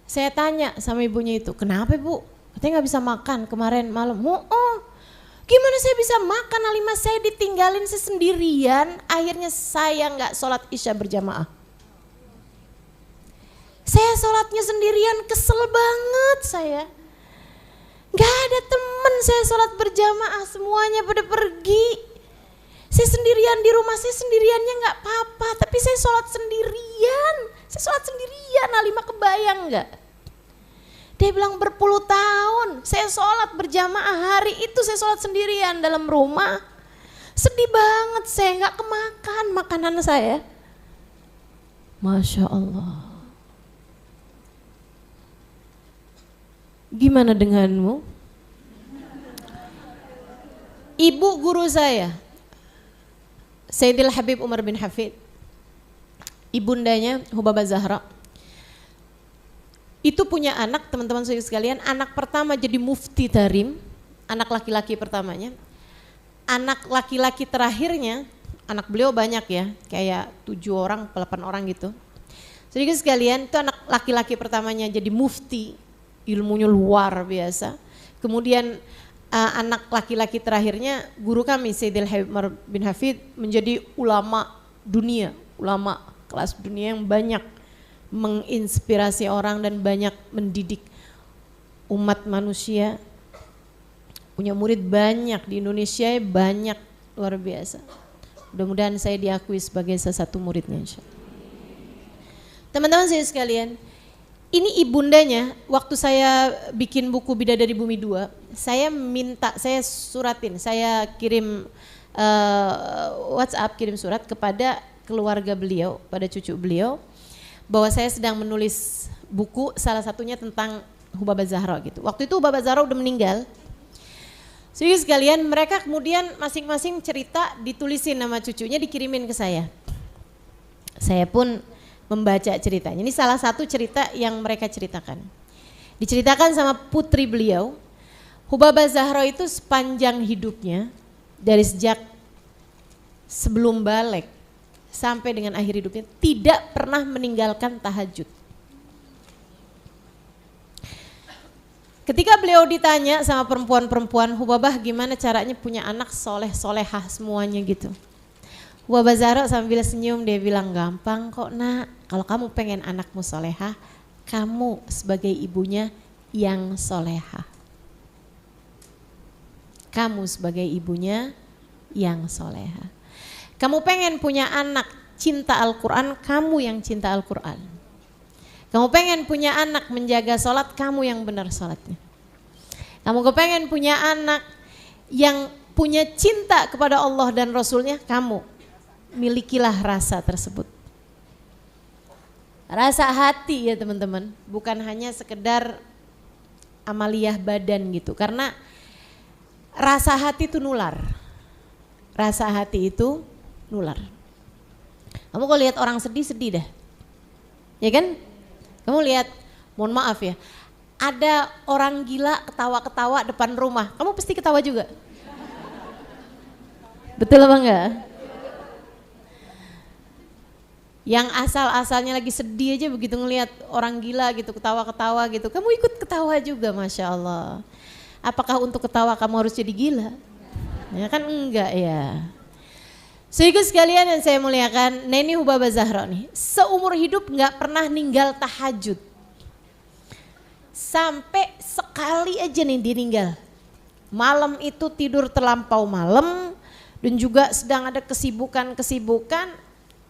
Saya tanya sama ibunya itu, kenapa bu? Katanya gak bisa makan kemarin malam. Oh, gimana saya bisa makan Halimah, saya ditinggalin sendirian, akhirnya saya gak sholat isya berjamaah. Saya sholatnya sendirian, kesel banget saya. Gak ada temen saya sholat berjamaah, semuanya pada pergi. Saya sendirian di rumah, saya sendiriannya gak apa-apa, tapi saya sholat sendirian. Saya sholat sendirian, Halimah kebayang gak? Dia bilang berpuluh tahun saya sholat berjamaah, hari itu saya sholat sendirian dalam rumah. Sedih banget, saya gak kemakan makanan saya. Masya Allah. Gimana denganmu? Ibu guru saya, Sayyidil Habib Umar bin Hafid, ibundanya Hubabah Zahra, itu punya anak, teman-teman sekalian, anak pertama jadi mufti Tarim, anak laki-laki pertamanya. Anak laki-laki terakhirnya, anak beliau banyak ya, kayak 7 orang, 8 orang gitu. Sedikit sekalian, itu anak laki-laki pertamanya jadi mufti, ilmunya luar biasa. Kemudian anak laki-laki terakhirnya, guru kami Sayyidil Habib Umar bin Hafid, menjadi ulama dunia, ulama kelas dunia yang banyak menginspirasi orang dan banyak mendidik umat manusia. Punya murid banyak di Indonesia, banyak, luar biasa. Mudah-mudahan saya diakui sebagai salah satu muridnya, insyaallah. Teman-teman saya sekalian, ini ibundanya waktu saya bikin buku Bidadari Bumi 2, saya minta, saya suratin, saya kirim WhatsApp, kirim surat kepada keluarga beliau, pada cucu beliau, bahwa saya sedang menulis buku, salah satunya tentang Hubabah Zahra gitu. Waktu itu Hubabah Zahra udah meninggal. Jadi sekalian mereka kemudian masing-masing cerita ditulisin nama cucunya, dikirimin ke saya. Saya pun membaca ceritanya. Ini salah satu cerita yang mereka ceritakan. Diceritakan sama putri beliau. Hubabah Zahra itu sepanjang hidupnya, dari sejak sebelum balik sampai dengan akhir hidupnya, tidak pernah meninggalkan tahajud. Ketika beliau ditanya sama perempuan-perempuan, Hubabah gimana caranya punya anak soleh-solehah semuanya gitu. Hubabah Zahra sambil senyum dia bilang, gampang kok nak, kalau kamu pengen anakmu solehah, kamu sebagai ibunya yang solehah. Kamu sebagai ibunya yang solehah. Kamu pengen punya anak cinta Al-Quran, kamu yang cinta Al-Quran. Kamu pengen punya anak menjaga sholat, kamu yang benar sholatnya. Kamu kepengen punya anak yang punya cinta kepada Allah dan Rasulnya, kamu milikilah rasa tersebut. Rasa hati ya teman-teman, bukan hanya sekedar amaliyah badan gitu. Karena rasa hati itu nular. Rasa hati itu nular. Kamu kalau lihat orang sedih-sedih dah. Ya kan? Kamu lihat, mohon maaf ya, ada orang gila ketawa-ketawa depan rumah, kamu pasti ketawa juga. Betul apa enggak? Yang asal-asalnya lagi sedih aja begitu ngelihat orang gila gitu, ketawa-ketawa gitu, kamu ikut ketawa juga, Masya Allah. Apakah untuk ketawa kamu harus jadi gila? Ya kan enggak ya. Sehingga sekalian yang saya muliakan, Neni Hubabah Zahra nih, seumur hidup nggak pernah ninggal tahajud. Sampai sekali aja nih dia ninggal. Malam itu tidur terlampau malam dan juga sedang ada kesibukan-kesibukan,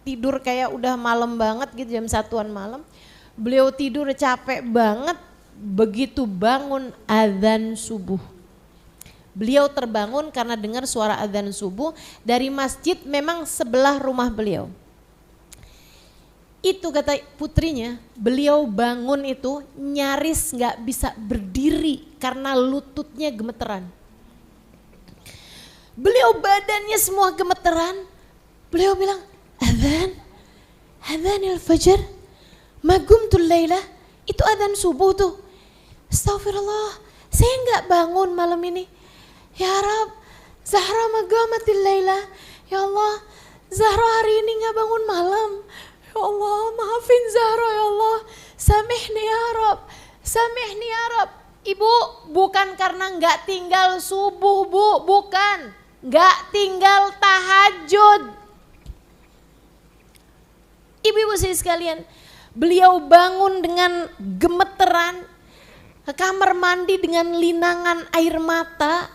tidur kayak udah malam banget gitu, jam 1-an malam. Beliau tidur capek banget, begitu bangun azan subuh. Beliau terbangun karena dengar suara adzan subuh dari masjid, memang sebelah rumah beliau. Itu kata putrinya, beliau bangun itu nyaris gak bisa berdiri karena lututnya gemeteran. Beliau badannya semua gemeteran, beliau bilang, adzan, Adzanil fajar, magumtul lailah, itu adzan subuh tuh. Astagfirullah, saya nggak bangun malam ini. Ya Rab, Zahra magamatil lailah. Ya Allah, Zahra hari ini nggak bangun malam. Ya Allah, maafin Zahra ya Allah. Samihni ya Rab, samihni ya Rab. Ibu, bukan karena nggak tinggal subuh bu, bukan. Nggak tinggal tahajud. Ibu-ibu saya sekalian, beliau bangun dengan gemeteran, ke kamar mandi dengan linangan air mata.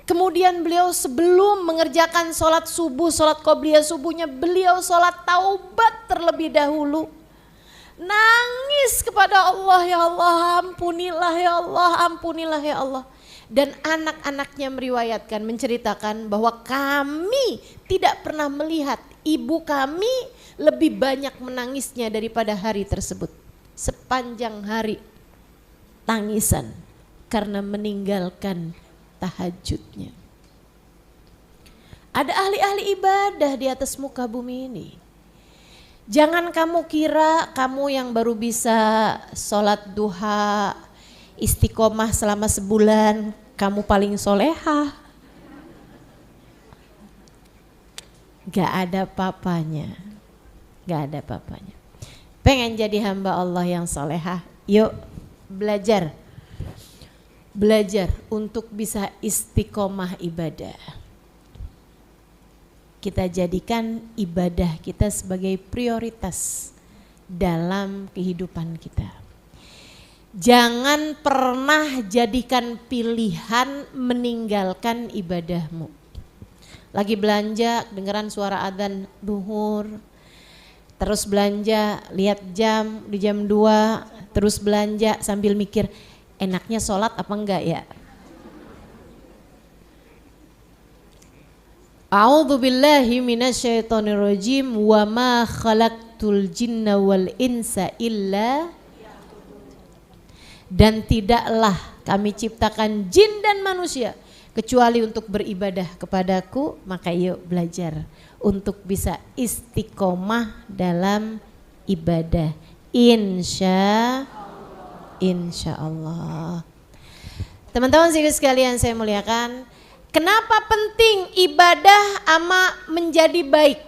Kemudian beliau sebelum mengerjakan sholat subuh, sholat qobliyah subuhnya, beliau sholat taubat terlebih dahulu. Nangis kepada Allah, ya Allah ampunilah ya Allah, ampunilah ya Allah. Dan anak-anaknya meriwayatkan, menceritakan bahwa kami tidak pernah melihat ibu kami lebih banyak menangisnya daripada hari tersebut. Sepanjang hari tangisan karena meninggalkan tahajudnya. Ada ahli-ahli ibadah di atas muka bumi ini. Jangan kamu kira kamu yang baru bisa sholat duha, istiqomah selama sebulan, kamu paling solehah. Gak ada papanya, gak ada papanya. Pengen jadi hamba Allah yang solehah, yuk belajar. Belajar untuk bisa istiqomah ibadah. Kita jadikan ibadah kita sebagai prioritas dalam kehidupan kita. Jangan pernah jadikan pilihan meninggalkan ibadahmu. Lagi belanja, dengeran suara adzan duhur, terus belanja, lihat jam di jam 2, terus belanja sambil mikir, enaknya sholat apa enggak ya? A'udzubillahi minasyaitonirrajim, wa ma khalaqtul jinna wal insa illa, dan tidaklah kami ciptakan jin dan manusia kecuali untuk beribadah kepadaku. Maka yuk belajar untuk bisa istiqomah dalam ibadah, insya Allah. Teman-teman sekalian saya muliakan, kenapa penting ibadah ama menjadi baik?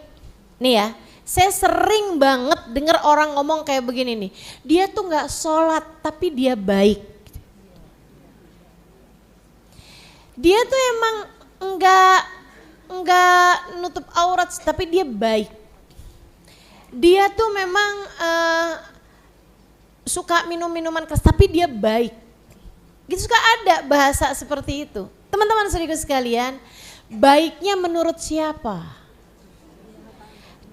Nih ya, saya sering banget dengar orang ngomong kayak begini nih, dia tuh gak sholat tapi dia baik. Dia tuh emang enggak nutup aurat tapi dia baik. Dia tuh memang suka minum minuman keras tapi dia baik. Gitu, suka ada bahasa seperti itu. Teman-teman saudara sekalian, baiknya menurut siapa?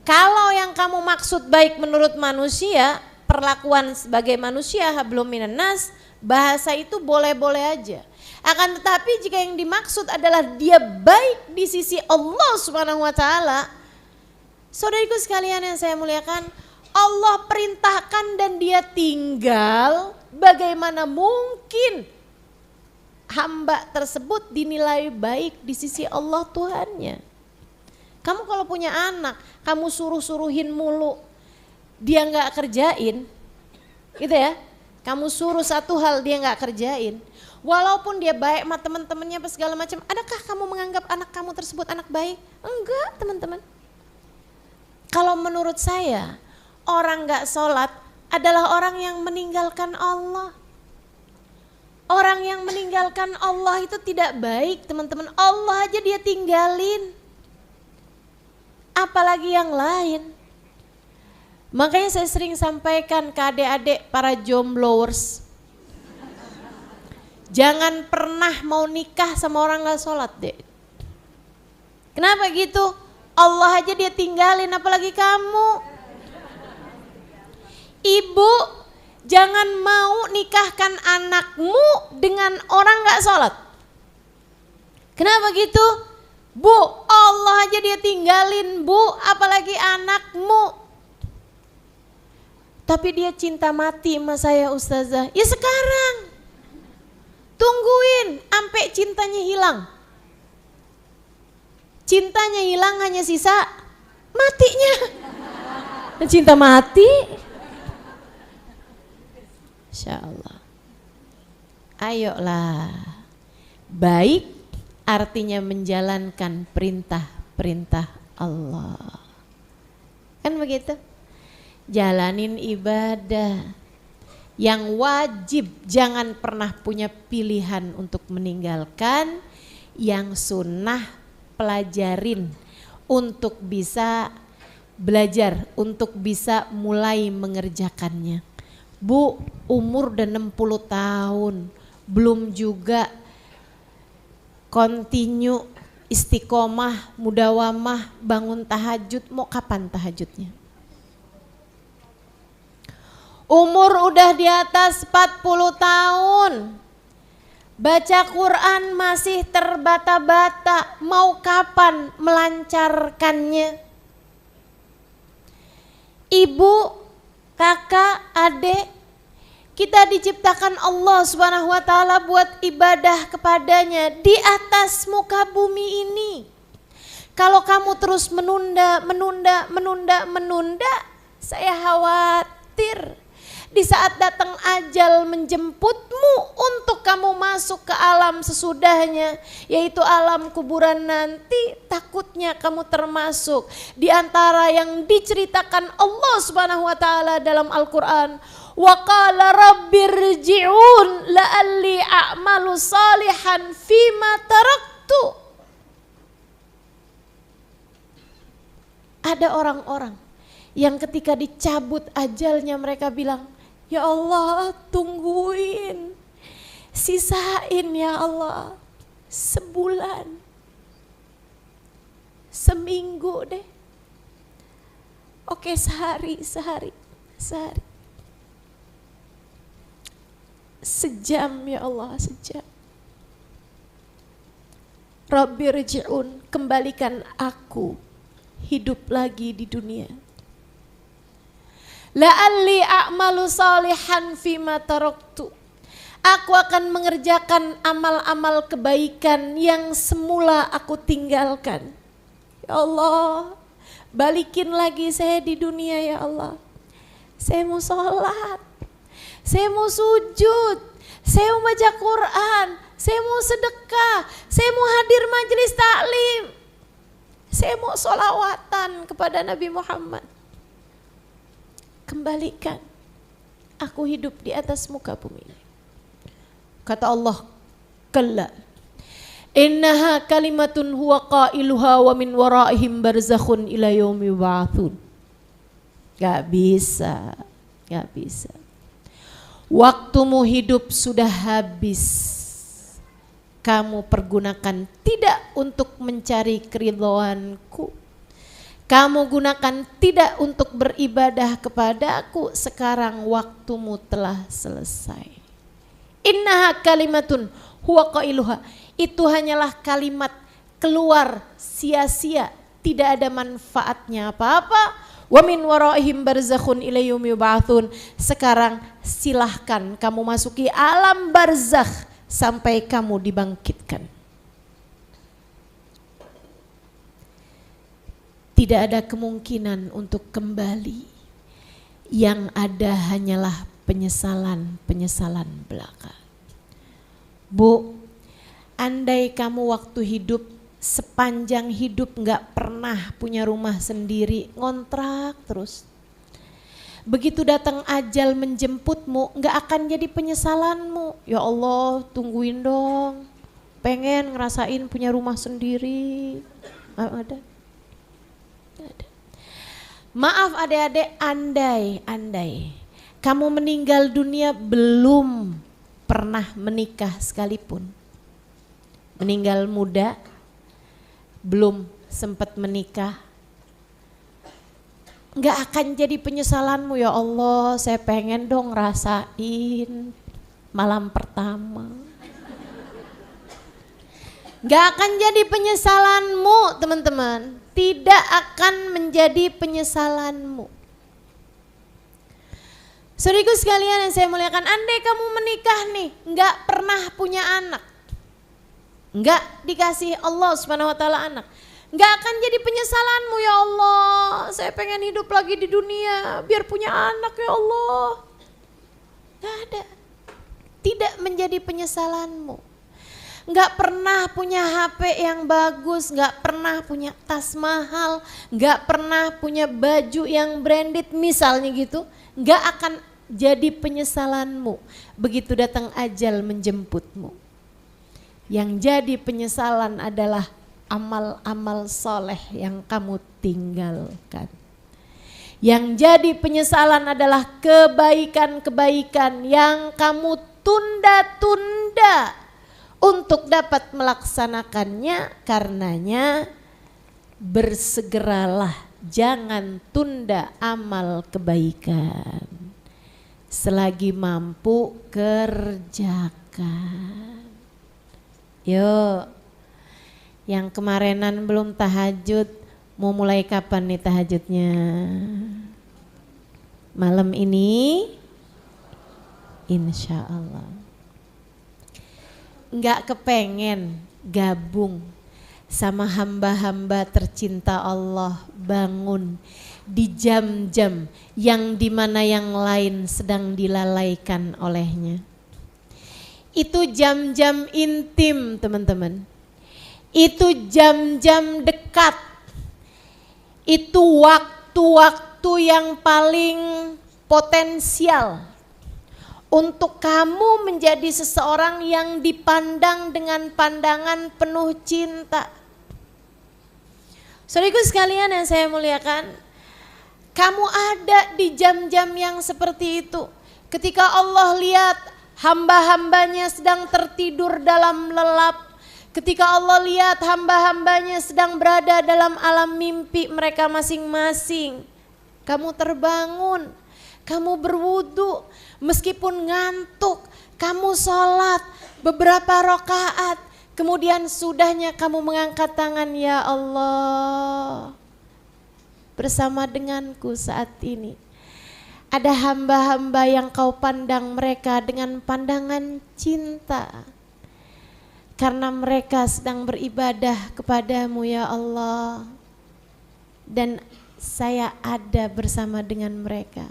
Kalau yang kamu maksud baik menurut manusia, perlakuan sebagai manusia hablum minan nas, bahasa itu boleh-boleh aja. Akan tetapi jika yang dimaksud adalah dia baik di sisi Allah Subhanahu wa taala, saudariku sekalian yang saya muliakan, Allah perintahkan dan dia tinggal, bagaimana mungkin hamba tersebut dinilai baik di sisi Allah Tuhannya? Kamu kalau punya anak, kamu suruh-suruhin mulu, dia nggak kerjain, gitu ya? Kamu suruh satu hal dia nggak kerjain, walaupun dia baik sama teman-temannya apa segala macam, adakah kamu menganggap anak kamu tersebut anak baik? Enggak, teman-teman. Kalau menurut saya, orang nggak sholat adalah orang yang meninggalkan Allah. Orang yang meninggalkan Allah itu tidak baik, teman-teman. Allah aja dia tinggalin, apalagi yang lain. Makanya saya sering sampaikan ke adik-adik para jomblowers, jangan pernah mau nikah sama orang gak sholat deh. Kenapa gitu? Allah aja dia tinggalin, apalagi kamu. Ibu, jangan mau nikahkan anakmu dengan orang gak sholat. Kenapa gitu? Bu, Allah aja dia tinggalin bu, apalagi anakmu. Tapi dia cinta mati sama saya ustazah. Ya sekarang, tungguin sampai cintanya hilang. Cintanya hilang hanya sisa matinya. Dan cinta mati. Insya Allah. Ayolah. Baik artinya menjalankan perintah-perintah Allah. Kan begitu? Jalanin ibadah. Yang wajib jangan pernah punya pilihan untuk meninggalkan. Yang sunnah pelajarin untuk bisa belajar, untuk bisa mulai mengerjakannya. Bu, umur udah 60 tahun, belum juga continue istiqomah, mudawamah, bangun tahajud, mau kapan tahajudnya? Umur udah di atas 40 tahun, baca Quran masih terbata-bata, mau kapan melancarkannya? Ibu, kakak, adik, kita diciptakan Allah Subhanahu wa taala buat ibadah kepadanya di atas muka bumi ini. Kalau kamu terus menunda, saya khawatir di saat datang ajal menjemputmu untuk kamu masuk ke alam sesudahnya, yaitu alam kuburan nanti, takutnya kamu termasuk di antara yang diceritakan Allah Subhanahu wa taala dalam Al-Qur'an. Wa qala rabbirji'un la'alli a'malu salihan fima taraktu. Ada orang-orang yang ketika dicabut ajalnya mereka bilang, ya Allah, tungguin, sisain ya Allah, sebulan, seminggu deh, oke sehari, sejam ya Allah, sejam. Rabbirji'un, kembalikan aku hidup lagi di dunia. La'alli a'malu salihan fima taraktu. Aku akan mengerjakan amal-amal kebaikan yang semula aku tinggalkan. Ya Allah, balikin lagi saya di dunia ya Allah. Saya mau sholat, saya mau sujud, saya mau baca Quran, saya mau sedekah, saya mau hadir majelis taklim, saya mau sholawatan kepada Nabi Muhammad. Kembalikan aku hidup di atas muka bumi. Kata Allah, kalla innaha kalimatun huwa qailuha wa min waraihim barzakhun ila yaumi yub'atsun. Gak bisa. Waktumu hidup sudah habis. Kamu pergunakan tidak untuk mencari keridhoanku. Kamu gunakan tidak untuk beribadah kepadaku. Sekarang waktumu telah selesai. Innaha kalimatun huwa qailuha. Itu hanyalah kalimat keluar sia-sia, tidak ada manfaatnya apa-apa. Wa min waraihim barzakhun ila yaumi yub'atsun. Sekarang silahkan kamu masuki alam barzakh sampai kamu dibangkitkan. Tidak ada kemungkinan untuk kembali. Yang ada hanyalah penyesalan belaka. Bu, andai kamu waktu hidup sepanjang hidup gak pernah punya rumah sendiri, ngontrak terus. Begitu datang ajal menjemputmu, gak akan jadi penyesalanmu. Ya Allah, tungguin dong, pengen ngerasain punya rumah sendiri. Ada. Maaf adik-adik, andai kamu meninggal dunia belum pernah menikah sekalipun, meninggal muda, belum sempat menikah, nggak akan jadi penyesalanmu. Ya Allah, saya pengen dong rasain malam pertama. Nggak akan jadi penyesalanmu teman-teman. Tidak akan menjadi penyesalanmu. Saudaraku sekalian yang saya muliakan, andai kamu menikah nih, nggak pernah punya anak, nggak dikasih Allah Subhanahu wa taala anak, Gak akan jadi penyesalanmu, ya Allah. Saya pengen hidup lagi di dunia biar punya anak, ya Allah. Gak ada. Tidak menjadi penyesalanmu. Gak pernah punya HP yang bagus, gak pernah punya tas mahal, gak pernah punya baju yang branded misalnya gitu, gak akan jadi penyesalanmu begitu datang ajal menjemputmu. Yang jadi penyesalan adalah amal-amal soleh yang kamu tinggalkan. Yang jadi penyesalan adalah kebaikan-kebaikan yang kamu tunda-tunda untuk dapat melaksanakannya. Karenanya bersegeralah, jangan tunda amal kebaikan. Selagi mampu kerjakan. Yuk, yang kemarinan belum tahajud, mau mulai kapan nih tahajudnya? Malam ini? Insya Allah. Nggak kepengen gabung sama hamba-hamba tercinta Allah, bangun di jam-jam yang dimana yang lain sedang dilalaikan olehnya. Itu jam-jam intim, teman-teman. Itu jam-jam dekat. Itu waktu-waktu yang paling potensial untuk kamu menjadi seseorang yang dipandang dengan pandangan penuh cinta. Saudaraku sekalian yang saya muliakan, kamu ada di jam-jam yang seperti itu. Ketika Allah lihat hamba-hambanya sedang tertidur dalam lelap, ketika Allah lihat hamba-hambanya sedang berada dalam alam mimpi mereka masing-masing, kamu terbangun, kamu berwudu, meskipun ngantuk, kamu sholat beberapa rakaat, kemudian sudahnya kamu mengangkat tangan, ya Allah, bersama denganku saat ini ada hamba-hamba yang kau pandang mereka dengan pandangan cinta, karena mereka sedang beribadah kepadamu, ya Allah, dan saya ada bersama dengan mereka.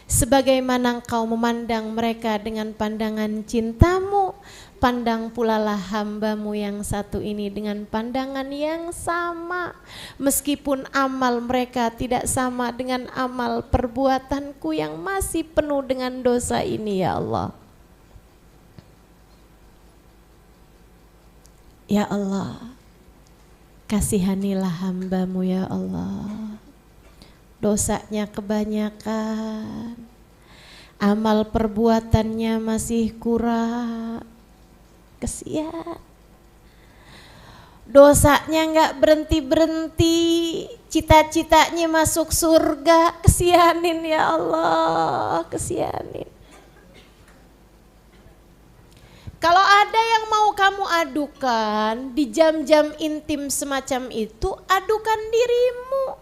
Sebagaimana engkau memandang mereka dengan pandangan cintamu, pandang pula lah hambamu yang satu ini dengan pandangan yang sama. Meskipun amal mereka tidak sama dengan amal perbuatanku yang masih penuh dengan dosa ini, ya Allah. Ya Allah, kasihanilah hambamu, ya Allah. Dosanya kebanyakan, amal perbuatannya masih kurang, kesian. Dosanya nggak berhenti-berhenti, cita-citanya masuk surga, kesianin ya Allah, kesianin. Kalau ada yang mau kamu adukan di jam-jam intim semacam itu, adukan dirimu.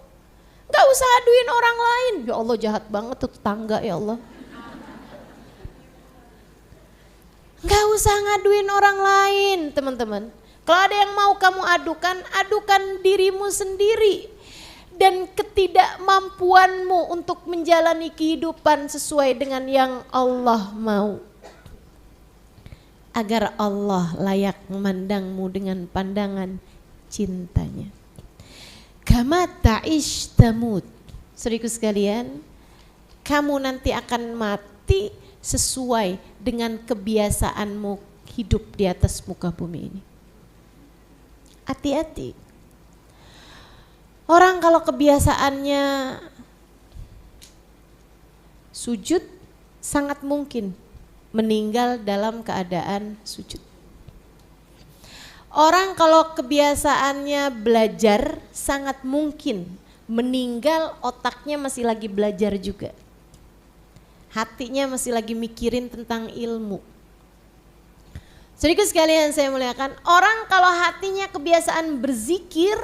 Gak usah aduin orang lain. Ya Allah, jahat banget tuh tetangga, ya Allah. Gak usah ngaduin orang lain, teman-teman. Kalau ada yang mau kamu adukan, adukan dirimu sendiri. Dan ketidakmampuanmu untuk menjalani kehidupan sesuai dengan yang Allah mau. Agar Allah layak memandangmu dengan pandangan cintanya. Kama ta'ish tamut. Saudaraku sekalian, kamu nanti akan mati sesuai dengan kebiasaanmu hidup di atas muka bumi ini. Hati-hati. Orang kalau kebiasaannya sujud, sangat mungkin meninggal dalam keadaan sujud. Orang kalau kebiasaannya belajar, sangat mungkin meninggal otaknya masih lagi belajar juga. Hatinya masih lagi mikirin tentang ilmu. Sedikit sekalian saya muliakan, orang kalau hatinya kebiasaan berzikir,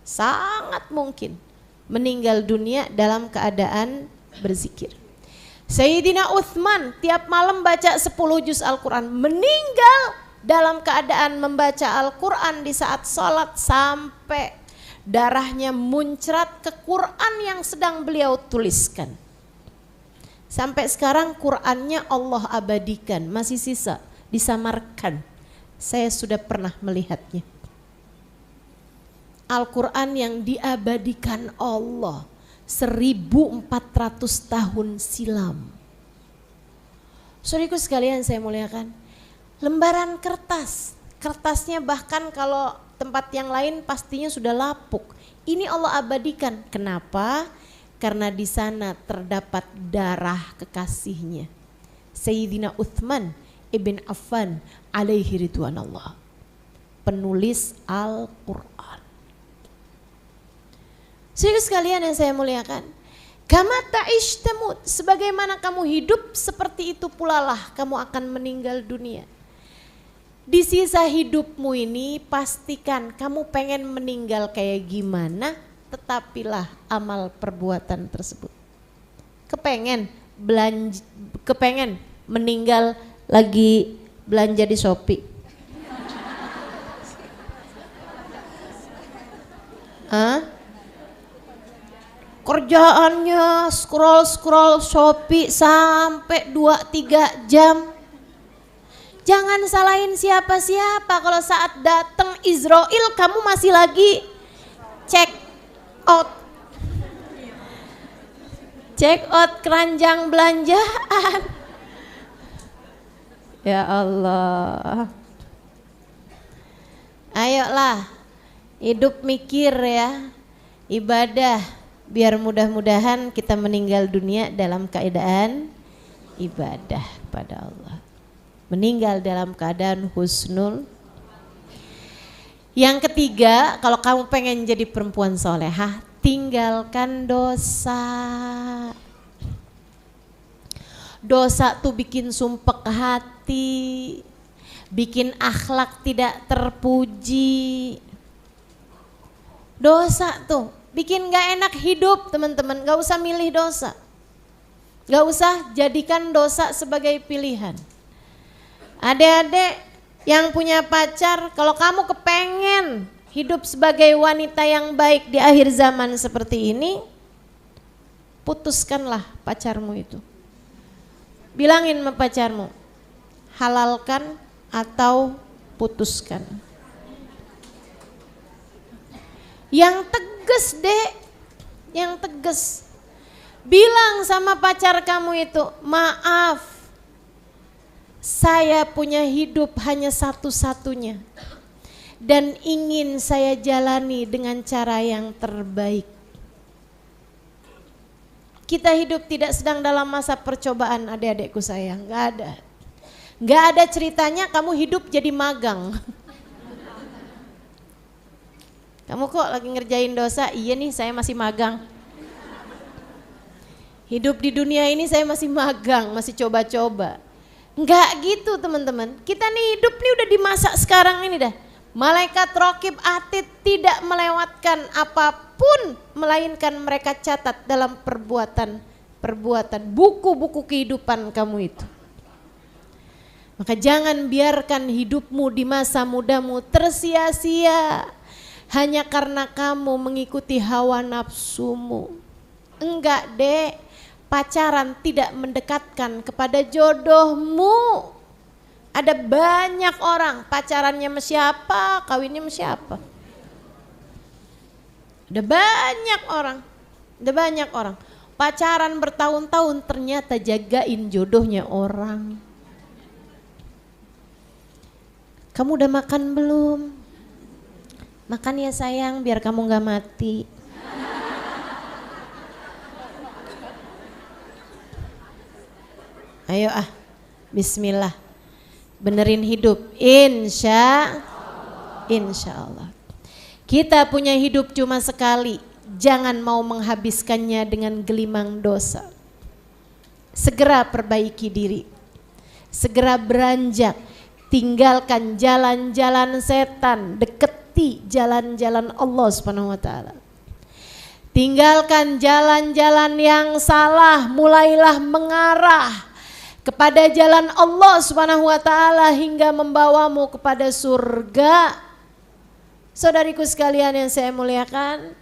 sangat mungkin meninggal dunia dalam keadaan berzikir. Sayyidina Uthman tiap malam baca 10 juz Al-Quran, meninggal dalam keadaan membaca Al-Quran di saat sholat sampai darahnya muncrat ke Quran yang sedang beliau tuliskan. Sampai sekarang Qurannya Allah abadikan, masih sisa, disamarkan. Saya sudah pernah melihatnya. Al-Quran yang diabadikan Allah 1400 tahun silam. Saudaraku sekalian saya muliakan, lembaran kertas, kertasnya bahkan kalau tempat yang lain pastinya sudah lapuk. Ini Allah abadikan. Kenapa? Karena di sana terdapat darah kekasihnya, Sayyidina Uthman ibn Affan alaihi ridwanallah, penulis Al-Quran. Saudara sekalian yang saya muliakan, kama ta'ish tamut, sebagaimana kamu hidup seperti itu pula lah kamu akan meninggal dunia. Di sisa hidupmu ini pastikan kamu pengen meninggal kayak gimana, tetapilah amal perbuatan tersebut. Kepengen meninggal lagi belanja di Shopee. Kerjaannya scroll Shopee sampai 2-3 jam. Jangan salahin siapa-siapa kalau saat datang Israel kamu masih lagi check out keranjang belanjaan. Ya Allah. Ayolah hidup mikir ya, ibadah, biar mudah-mudahan kita meninggal dunia dalam keadaan ibadah kepada Allah, meninggal dalam keadaan husnul. Yang ketiga, kalau kamu pengen jadi perempuan solehah, tinggalkan dosa. Dosa tuh bikin sumpek hati, bikin akhlak tidak terpuji. Dosa tuh bikin gak enak hidup teman-teman. Gak usah milih dosa, gak usah jadikan dosa sebagai pilihan. Adik-adik yang punya pacar, kalau kamu kepengen hidup sebagai wanita yang baik di akhir zaman seperti ini, putuskanlah pacarmu itu. Bilangin sama pacarmu, halalkan atau putuskan. Yang tegas dek, yang tegas. Bilang sama pacar kamu itu, maaf, saya punya hidup hanya satu-satunya dan ingin saya jalani dengan cara yang terbaik. Kita hidup tidak sedang dalam masa percobaan adik-adikku sayang, gak ada. Gak ada ceritanya kamu hidup jadi magang. Kamu kok lagi ngerjain dosa, iya nih saya masih magang. Hidup di dunia ini saya masih magang, masih coba-coba. Enggak gitu teman-teman, kita nih hidup nih udah di masa sekarang ini dah. Malaikat Raqib Atid tidak melewatkan apapun, melainkan mereka catat dalam perbuatan buku-buku kehidupan kamu itu. Maka jangan biarkan hidupmu di masa mudamu tersia-sia hanya karena kamu mengikuti hawa nafsumu. Enggak dek, pacaran tidak mendekatkan kepada jodohmu. Ada banyak orang pacarannya sama siapa, kawinnya sama siapa. Ada banyak orang pacaran bertahun-tahun ternyata jagain jodohnya orang. Kamu udah makan belum? Makan ya sayang biar kamu gak mati. Ayo bismillah. Benerin hidup, insya Allah. Kita punya hidup cuma sekali, jangan mau menghabiskannya dengan gelimang dosa. Segera perbaiki diri, segera beranjak, tinggalkan jalan-jalan setan, deketi jalan-jalan Allah Subhanahu wa taala. Tinggalkan jalan-jalan yang salah, mulailah mengarah kepada jalan Allah Subhanahu wa taala hingga membawamu kepada surga. Saudariku sekalian yang saya muliakan,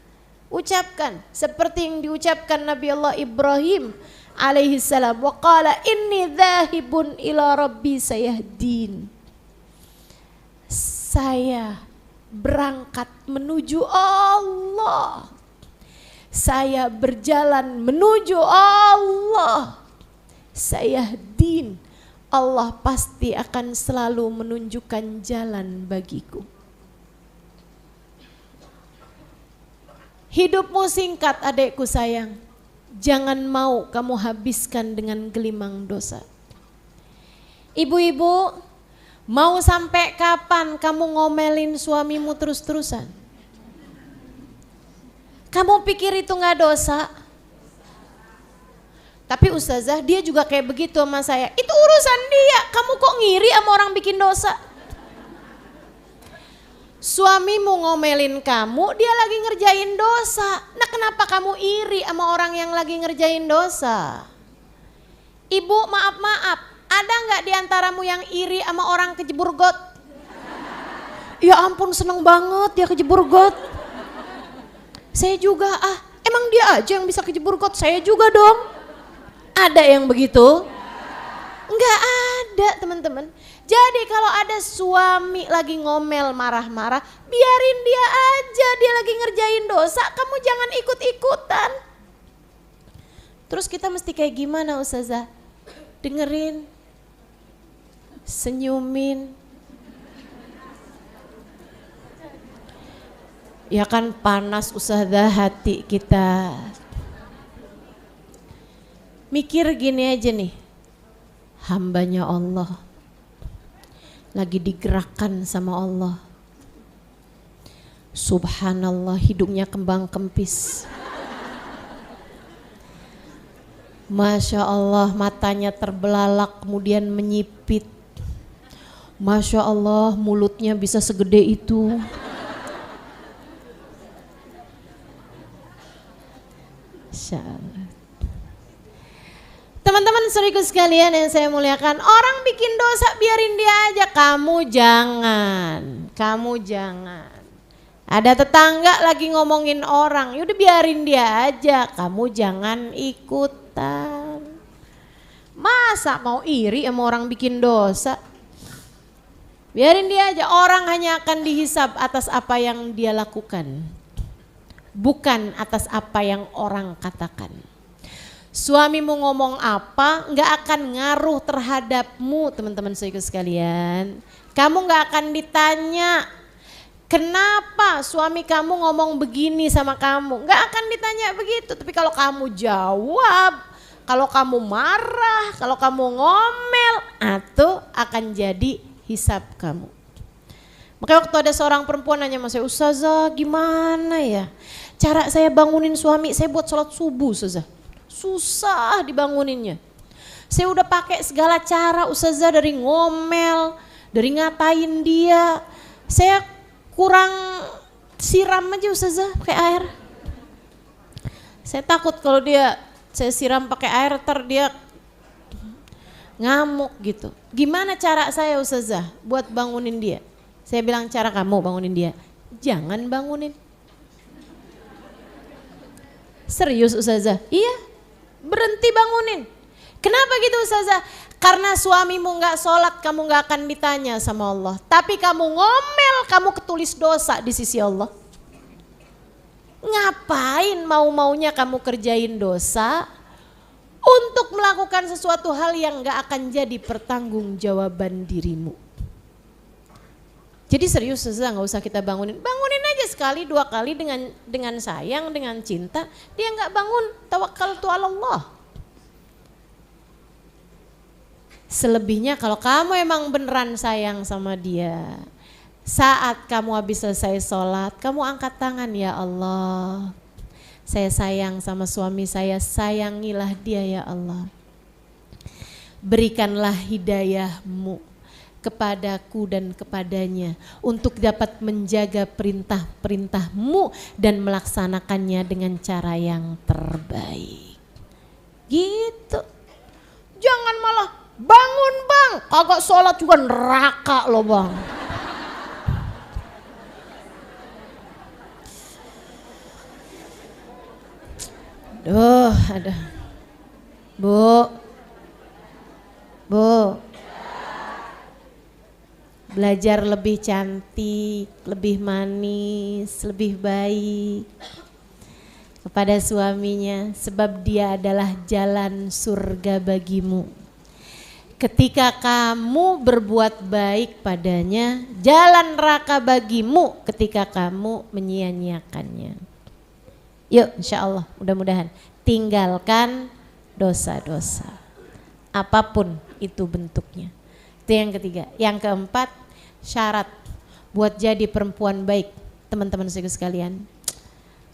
ucapkan seperti yang diucapkan Nabi Allah Ibrahim alaihi salam, wa qala inni dzahibun ila rabbi sayahdin. Saya berangkat menuju Allah. Saya berjalan menuju Allah. Sayahdin. Allah pasti akan selalu menunjukkan jalan bagiku. Hidupmu singkat adekku sayang. Jangan mau kamu habiskan dengan gelimang dosa. Ibu-ibu, mau sampai kapan kamu ngomelin suamimu terus-terusan? Kamu pikir itu gak dosa? Tapi ustazah dia juga kayak begitu sama saya. Itu urusan dia, kamu kok ngiri sama orang bikin dosa? Suamimu ngomelin kamu, dia lagi ngerjain dosa. Nah kenapa kamu iri sama orang yang lagi ngerjain dosa? Ibu maaf-maaf, ada gak diantaramu yang iri sama orang kejebur got? Ya ampun seneng banget dia kejebur got. Saya juga emang dia aja yang bisa kejebur got, saya juga dong. Ada yang begitu? Enggak ada teman-teman. Jadi kalau ada suami lagi ngomel marah-marah, biarin dia aja, dia lagi ngerjain dosa, kamu jangan ikut-ikutan. Terus kita mesti kayak gimana ustazah? Dengerin, senyumin. Ya kan panas ustazah hati kita. Mikir gini aja nih, hambanya Allah lagi digerakkan sama Allah. Subhanallah, hidungnya kembang kempis. Masya Allah, matanya terbelalak kemudian menyipit. Masya Allah, mulutnya bisa segede itu. Masya Allah. Teman-teman saudaraku sekalian yang saya muliakan, orang bikin dosa biarin dia aja, kamu jangan. Ada tetangga lagi ngomongin orang, yaudah biarin dia aja, kamu jangan ikutan. Masa mau iri sama orang bikin dosa? Biarin dia aja, orang hanya akan dihisab atas apa yang dia lakukan, bukan atas apa yang orang katakan. Suamimu ngomong apa nggak akan ngaruh terhadapmu teman-teman saudaraku sekalian. Kamu nggak akan ditanya kenapa suami kamu ngomong begini sama kamu. Nggak akan ditanya begitu. Tapi kalau kamu jawab, kalau kamu marah, kalau kamu ngomel, itu akan jadi hisab kamu. Makanya waktu ada seorang perempuan nanya sama saya, ustazah gimana ya cara saya bangunin suami saya buat sholat subuh ustazah. Susah dibanguninnya. Saya udah pakai segala cara ustazah, dari ngomel, dari ngatain dia. Saya kurang siram aja ustazah pakai air. Saya takut kalau saya siram pakai air ntar dia ngamuk gitu. Gimana cara saya ustazah buat bangunin dia? Saya bilang cara kamu bangunin dia, jangan bangunin. Serius ustazah? Iya. Berhenti bangunin. Kenapa gitu ustazah? Karena suamimu gak sholat, kamu gak akan ditanya sama Allah. Tapi kamu ngomel, kamu ketulis dosa di sisi Allah. Ngapain mau-maunya kamu kerjain dosa untuk melakukan sesuatu hal yang gak akan jadi pertanggungjawaban dirimu. Jadi serius ustazah, gak usah kita bangunin. Bangunin aja sekali, dua kali dengan sayang, dengan cinta. Dia gak bangun, tawakkaltu ala Allah. Selebihnya kalau kamu emang beneran sayang sama dia, saat kamu habis selesai sholat, kamu angkat tangan, ya Allah. Saya sayang sama suami saya, sayangilah dia ya Allah. Berikanlah hidayahmu kepadaku dan kepadanya untuk dapat menjaga perintah-perintahmu dan melaksanakannya dengan cara yang terbaik. Gitu. Jangan malah Bangun bang, kagak sholat juga neraka loh bang. Duh, ada. Bu. Belajar lebih cantik, lebih manis, lebih baik kepada suaminya, sebab dia adalah jalan surga bagimu. Ketika kamu berbuat baik padanya, jalan neraka bagimu ketika kamu menyia-nyiakannya. Yuk insya Allah, mudah-mudahan tinggalkan dosa-dosa, apapun itu bentuknya. Itu yang ketiga. Yang keempat, syarat buat jadi perempuan baik, teman-teman sekalian,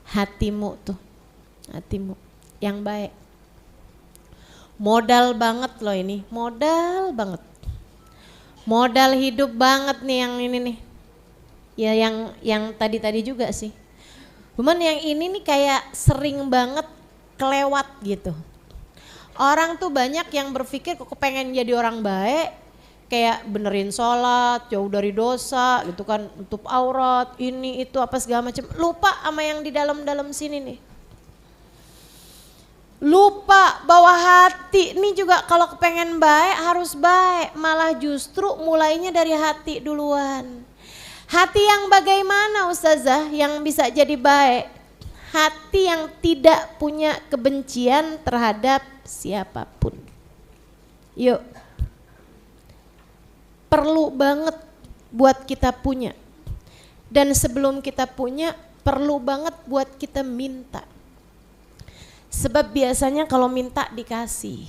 hatimu yang baik. Modal banget loh ini, modal banget. Modal hidup banget nih yang ini nih. Ya yang tadi juga sih. Cuman yang ini nih kayak sering banget kelewat gitu. Orang tuh banyak yang berpikir kok pengen jadi orang baik, kayak benerin sholat, jauh dari dosa gitu kan, tutup aurat, ini itu apa segala macam. Lupa sama yang di dalam sini nih. Lupa bahwa hati ini juga kalau kepengen baik harus baik, malah justru mulainya dari hati duluan. Hati yang bagaimana Ustazah yang bisa jadi baik? Hati yang tidak punya kebencian terhadap siapapun. Yuk, perlu banget buat kita punya. Dan sebelum kita punya, perlu banget buat kita minta. Sebab biasanya kalau minta dikasih.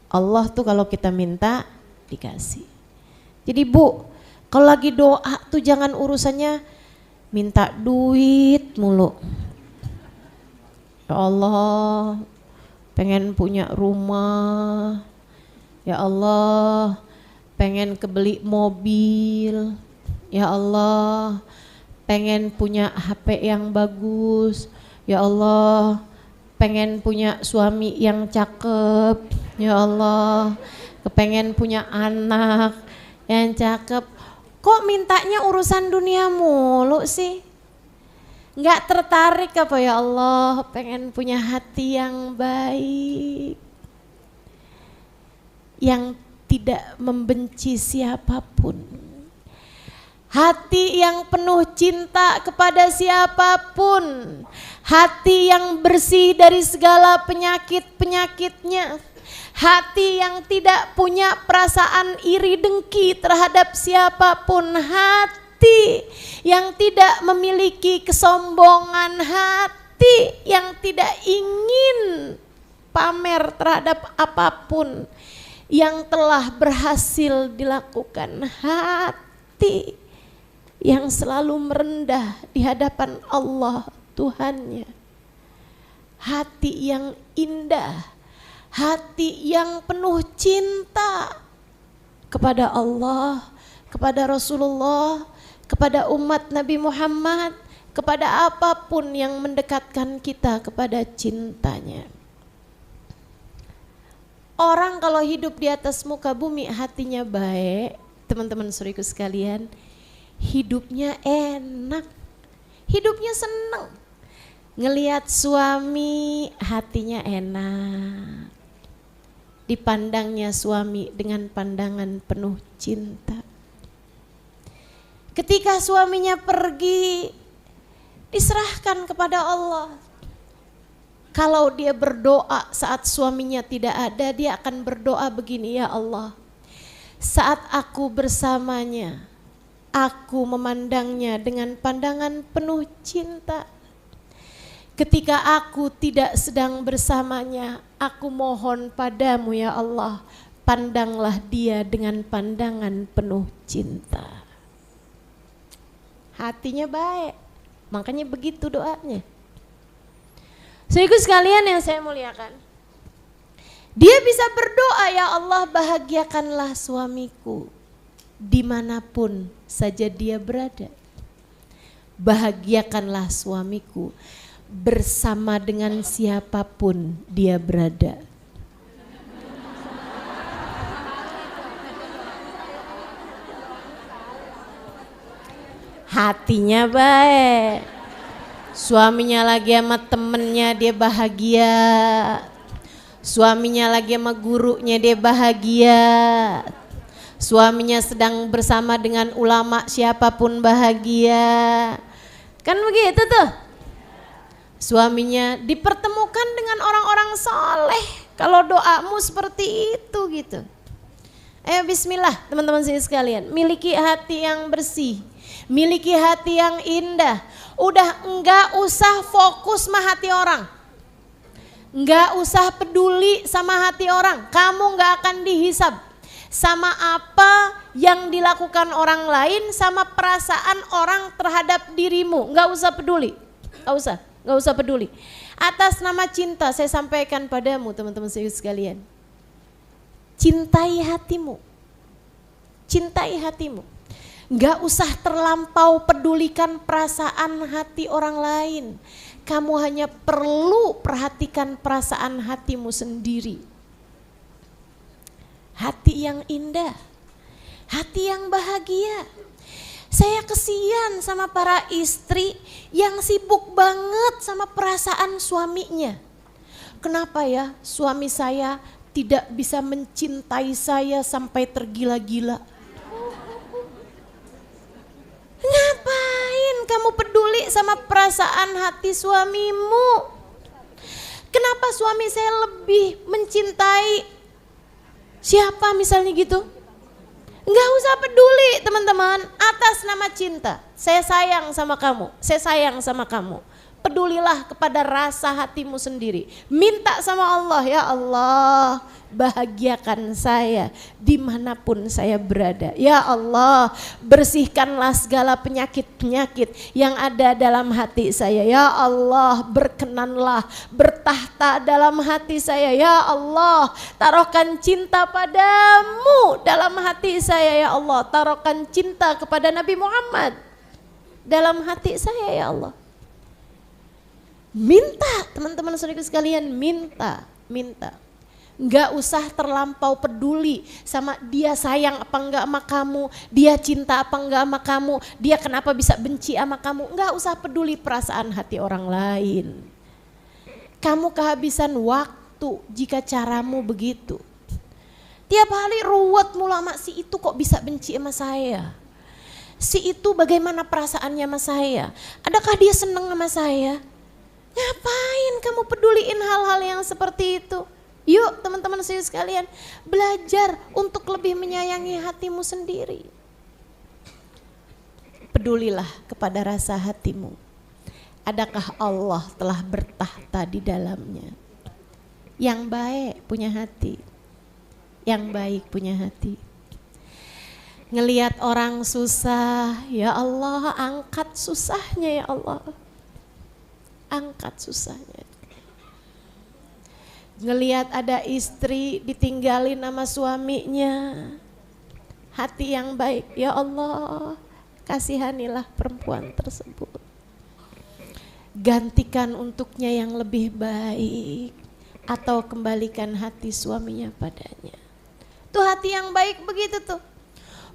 Allah tuh kalau kita minta dikasih. Jadi Bu, kalau lagi doa tuh jangan urusannya minta duit mulu. Ya Allah, pengen punya rumah. Ya Allah, pengen kebeli mobil. Ya Allah, pengen punya HP yang bagus. Ya Allah, pengen punya suami yang cakep. Ya Allah, kepengen punya anak yang cakep. Kok mintanya urusan dunia mulu sih? Nggak tertarik apa ya Allah, pengen punya hati yang baik, yang tidak membenci siapapun. Hati yang penuh cinta kepada siapapun. Hati yang bersih dari segala penyakit-penyakitnya. Hati yang tidak punya perasaan iri dengki terhadap siapapun. Hati yang tidak memiliki kesombongan. Hati yang tidak ingin pamer terhadap apapun yang telah berhasil dilakukan. Hati yang selalu merendah di hadapan Allah Tuhannya. Hati yang indah, hati yang penuh cinta kepada Allah, kepada Rasulullah, kepada umat Nabi Muhammad, kepada apapun yang mendekatkan kita kepada cintanya. Orang kalau hidup di atas muka bumi hatinya baik, teman-teman saudaraku sekalian, hidupnya enak, hidupnya senang. Ngelihat suami hatinya enak, dipandangnya suami dengan pandangan penuh cinta. Ketika suaminya pergi, diserahkan kepada Allah. Kalau dia berdoa saat suaminya tidak ada, dia akan berdoa begini, ya Allah, saat aku bersamanya, aku memandangnya dengan pandangan penuh cinta. Ketika aku tidak sedang bersamanya, aku mohon padamu ya Allah, pandanglah dia dengan pandangan penuh cinta. Hatinya baik, makanya begitu doanya. Saudaraku sekalian yang saya muliakan, dia bisa berdoa, ya Allah bahagiakanlah suamiku dimanapun saja dia berada. Bahagiakanlah suamiku bersama dengan siapapun dia berada. hatinya baik. Suaminya lagi sama temennya dia bahagia. Suaminya lagi sama gurunya dia bahagia. Suaminya sedang bersama dengan ulama siapapun bahagia. Kan begitu tuh. Suaminya dipertemukan dengan orang-orang soleh. Kalau doamu seperti itu gitu. Ayo bismillah teman-teman sekalian. Miliki hati yang bersih. Miliki hati yang indah. Udah enggak usah fokus sama hati orang. Enggak usah peduli sama hati orang. Kamu enggak akan dihisab sama apa yang dilakukan orang lain, sama perasaan orang terhadap dirimu. Enggak usah peduli. Enggak usah peduli. Atas nama cinta saya sampaikan padamu teman-teman sekalian. Cintai hatimu. Cintai hatimu. Enggak usah terlampau pedulikan perasaan hati orang lain. Kamu hanya perlu perhatikan perasaan hatimu sendiri. Hati yang indah. Hati yang bahagia. Saya kesian sama para istri yang sibuk banget sama perasaan suaminya. Kenapa ya suami saya tidak bisa mencintai saya sampai tergila-gila? Ngapain kamu peduli sama perasaan hati suamimu? Kenapa suami saya lebih mencintai siapa misalnya gitu? Enggak usah peduli teman-teman, atas nama cinta. Saya sayang sama kamu, saya sayang sama kamu. Pedulilah kepada rasa hatimu sendiri. Minta sama Allah, ya Allah bahagiakan saya dimanapun saya berada. Ya Allah bersihkanlah segala penyakit-penyakit yang ada dalam hati saya. Ya Allah berkenanlah bertahta dalam hati saya. Ya Allah taruhkan cinta padamu dalam hati saya. Ya Allah taruhkan cinta kepada Nabi Muhammad dalam hati saya. Ya Allah minta teman-teman saudara sekalian, minta. Enggak usah terlampau peduli sama dia sayang apa enggak sama kamu, dia cinta apa enggak sama kamu, dia kenapa bisa benci sama kamu. Enggak usah peduli perasaan hati orang lain. Kamu kehabisan waktu jika caramu begitu. Tiap hari ruwet mulu sama si itu kok bisa benci sama saya. Si itu bagaimana perasaannya sama saya? Adakah dia senang sama saya? Ngapain kamu peduliin hal-hal yang seperti itu? Yuk teman-teman saya sekalian, belajar untuk lebih menyayangi hatimu sendiri. Pedulilah kepada rasa hatimu. Adakah Allah telah bertahta di dalamnya? Yang baik punya hati. Yang baik punya hati. Ngelihat orang susah, ya Allah angkat susahnya ya Allah. Angkat susahnya. Ngelihat ada istri ditinggalin sama suaminya, hati yang baik, ya Allah kasihanilah perempuan tersebut. Gantikan untuknya yang lebih baik, atau kembalikan hati suaminya padanya. Tuh hati yang baik begitu tuh.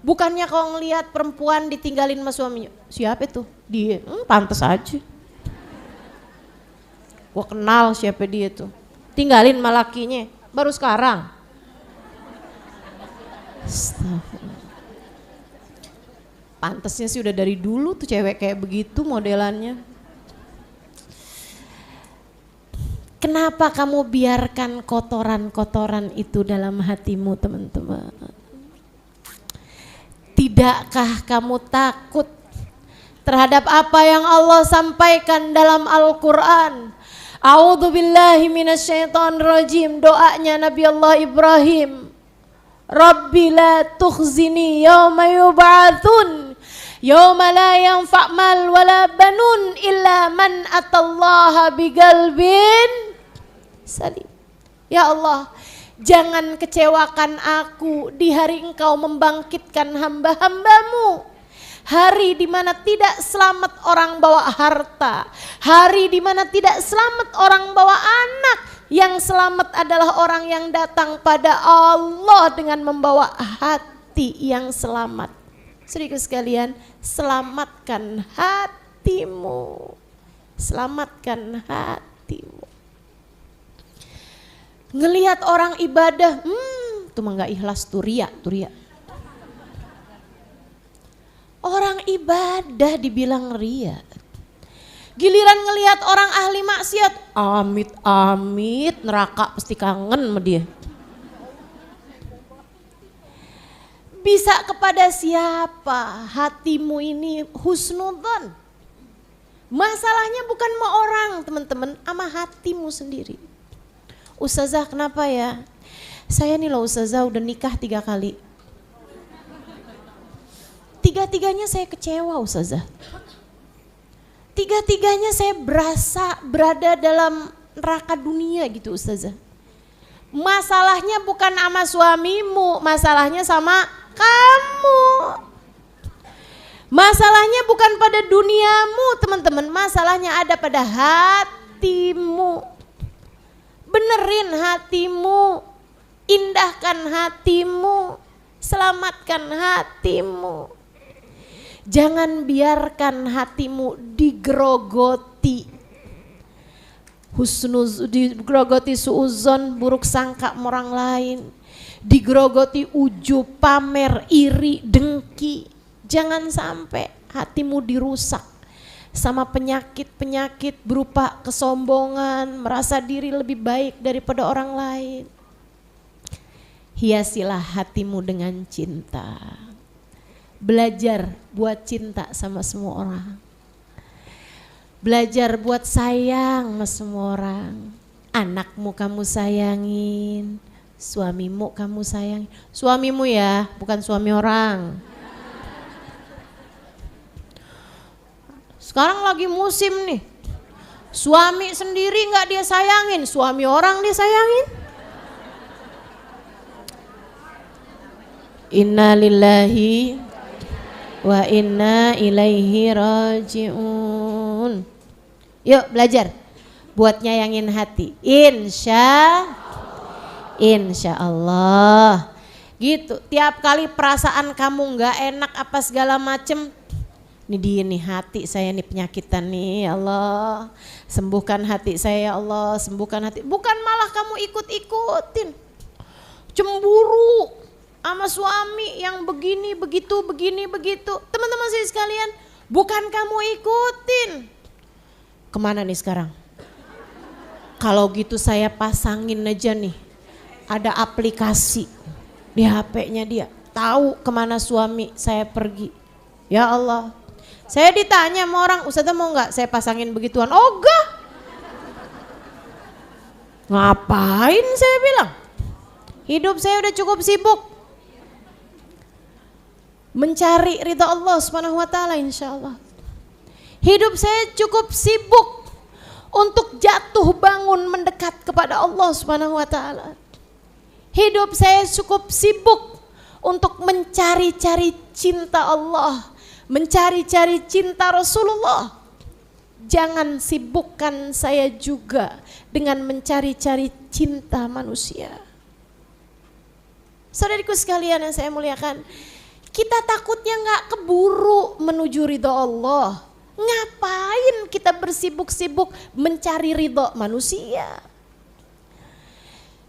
Bukannya kalau ngelihat perempuan ditinggalin sama suaminya, siapa itu? Dia, pantas aja. Gua kenal siapa dia tuh. Tinggalin sama lakinya, baru sekarang. Pantasnya sih udah dari dulu tuh cewek kayak begitu modelannya. Kenapa kamu biarkan kotoran-kotoran itu dalam hatimu teman-teman? Tidakkah kamu takut terhadap apa yang Allah sampaikan dalam Al-Quran? A'udzubillahi minasyaitonirrajim. Doanya Nabi Allah Ibrahim. Rabbi la tukhzini yawma yub'atsun yawma la yanfa' mal wala banun illa man atallaha biqalbin salim. Ya Allah, jangan kecewakan aku di hari Engkau membangkitkan hamba-hambamu. Hari di mana tidak selamat orang bawa harta, hari di mana tidak selamat orang bawa anak, yang selamat adalah orang yang datang pada Allah dengan membawa hati yang selamat. Saudaraku sekalian, selamatkan hatimu. Selamatkan hatimu. Ngelihat orang ibadah, itu mah gak ikhlas, tuh ria. Orang ibadah dibilang ria. Giliran ngelihat orang ahli maksiat, amit neraka pasti kangen sama dia. Bisa kepada siapa? Hatimu ini husnudzon. Masalahnya bukan sama orang teman-teman, sama hatimu sendiri. Ustazah kenapa ya? Saya nih loh ustazah udah nikah 3 kali. 3-tiganya saya kecewa ustazah. 3-tiganya saya berada dalam neraka dunia gitu ustazah. Masalahnya bukan sama suamimu, masalahnya sama kamu. Masalahnya bukan pada duniamu teman-teman, masalahnya ada pada hatimu. Benerin hatimu, indahkan hatimu, selamatkan hatimu. Jangan biarkan hatimu digerogoti. Digerogoti suuzon, buruk sangka orang lain. Digerogoti ujub, pamer, iri, dengki. Jangan sampai hatimu dirusak sama penyakit-penyakit berupa kesombongan, merasa diri lebih baik daripada orang lain. Hiasilah hatimu dengan cinta. Belajar buat cinta sama semua orang. Belajar buat sayang sama semua orang. Anakmu kamu sayangin, suamimu kamu sayangin. Suamimu ya, bukan suami orang. Sekarang lagi musim nih, suami sendiri gak dia sayangin, suami orang dia sayangin. Inna lillahi wa inna ilaihi raji'un. Yuk belajar buat nyayangin hati. Insya Allah. Gitu, tiap kali perasaan kamu gak enak apa segala macem, ini dia nih hati saya nih penyakitan nih, ya Allah sembuhkan hati saya, ya Allah sembuhkan hati. Bukan malah kamu ikut-ikutin cemburu sama suami yang begini begitu. Teman-teman saya sekalian, bukan kamu ikutin. Kemana nih sekarang? Kalau gitu saya pasangin aja nih, ada aplikasi di HP-nya dia, tahu kemana suami saya pergi. Ya Allah, saya ditanya sama orang, Ustazah mau gak saya pasangin begituan? Oh enggak. Ngapain saya bilang? Hidup saya udah cukup sibuk mencari ridha Allah Subhanahu wa taala insyaallah. Hidup saya cukup sibuk untuk jatuh bangun mendekat kepada Allah Subhanahu wa taala. Hidup saya cukup sibuk untuk mencari-cari cinta Allah, mencari-cari cinta Rasulullah. Jangan sibukkan saya juga dengan mencari-cari cinta manusia. Saudariku sekalian yang saya muliakan, kita takutnya gak keburu menuju ridha Allah. Ngapain kita bersibuk-sibuk mencari ridha manusia?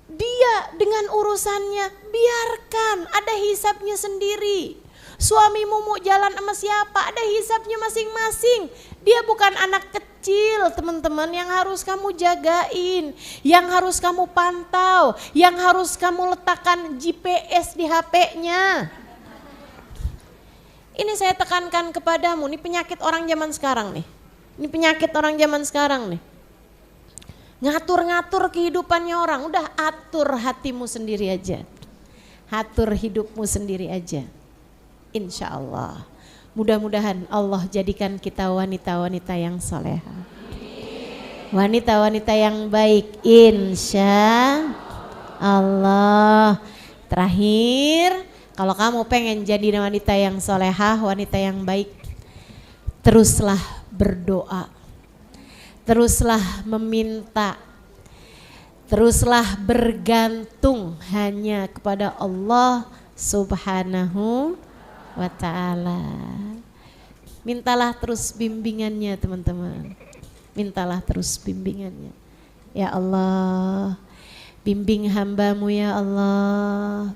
Dia dengan urusannya biarkan, ada hisabnya sendiri. Suamimu mau jalan sama siapa, ada hisabnya masing-masing. Dia bukan anak kecil teman-teman yang harus kamu jagain, yang harus kamu pantau, yang harus kamu letakkan GPS di HP-nya. Ini saya tekankan kepadamu, ini penyakit orang zaman sekarang nih. Ini penyakit orang zaman sekarang nih. Ngatur-ngatur kehidupannya orang, udah atur hatimu sendiri aja. Atur hidupmu sendiri aja. Insya Allah. Mudah-mudahan Allah jadikan kita wanita-wanita yang soleha. Wanita-wanita yang baik, insya Allah. Terakhir, kalau kamu pengen jadi wanita yang solehah, wanita yang baik, teruslah berdoa, teruslah meminta, teruslah bergantung hanya kepada Allah Subhanahu wa ta'ala. Mintalah terus bimbingannya teman-teman. Mintalah terus bimbingannya. Ya Allah, bimbing hamba-Mu ya Allah.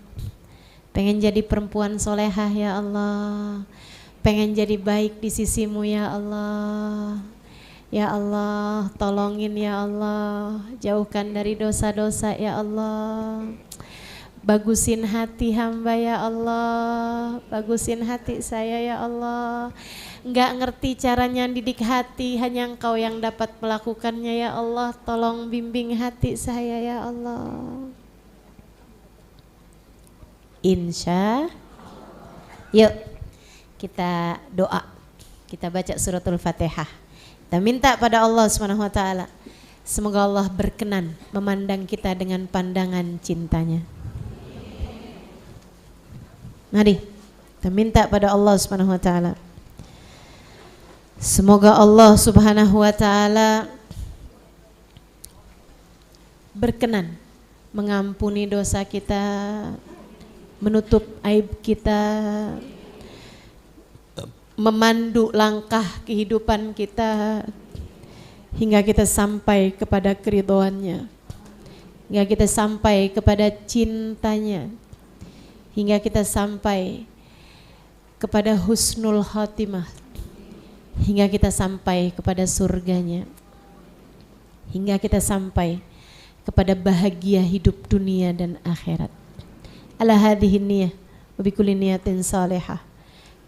Pengen jadi perempuan solehah ya Allah. Pengen jadi baik di sisi-Mu ya Allah. Ya Allah, tolongin ya Allah. Jauhkan dari dosa-dosa ya Allah. Bagusin hati hamba ya Allah. Bagusin hati saya ya Allah. Enggak ngerti caranya didik hati, hanya Engkau yang dapat melakukannya ya Allah. Tolong bimbing hati saya ya Allah. Insya. Yuk kita doa. Kita baca suratul Fatihah. Kita minta pada Allah Subhanahu wa taala, semoga Allah berkenan memandang kita dengan pandangan cintanya. Mari kita minta pada Allah Subhanahu wa taala, semoga Allah Subhanahu wa taala berkenan mengampuni dosa kita, menutup aib kita, memandu langkah kehidupan kita hingga kita sampai kepada keridhoannya, hingga kita sampai kepada cintanya, hingga kita sampai kepada husnul khatimah, hingga kita sampai kepada surganya, hingga kita sampai kepada bahagia hidup dunia dan akhirat. Ala hadhihi niyah wa bikulli niyatin salihah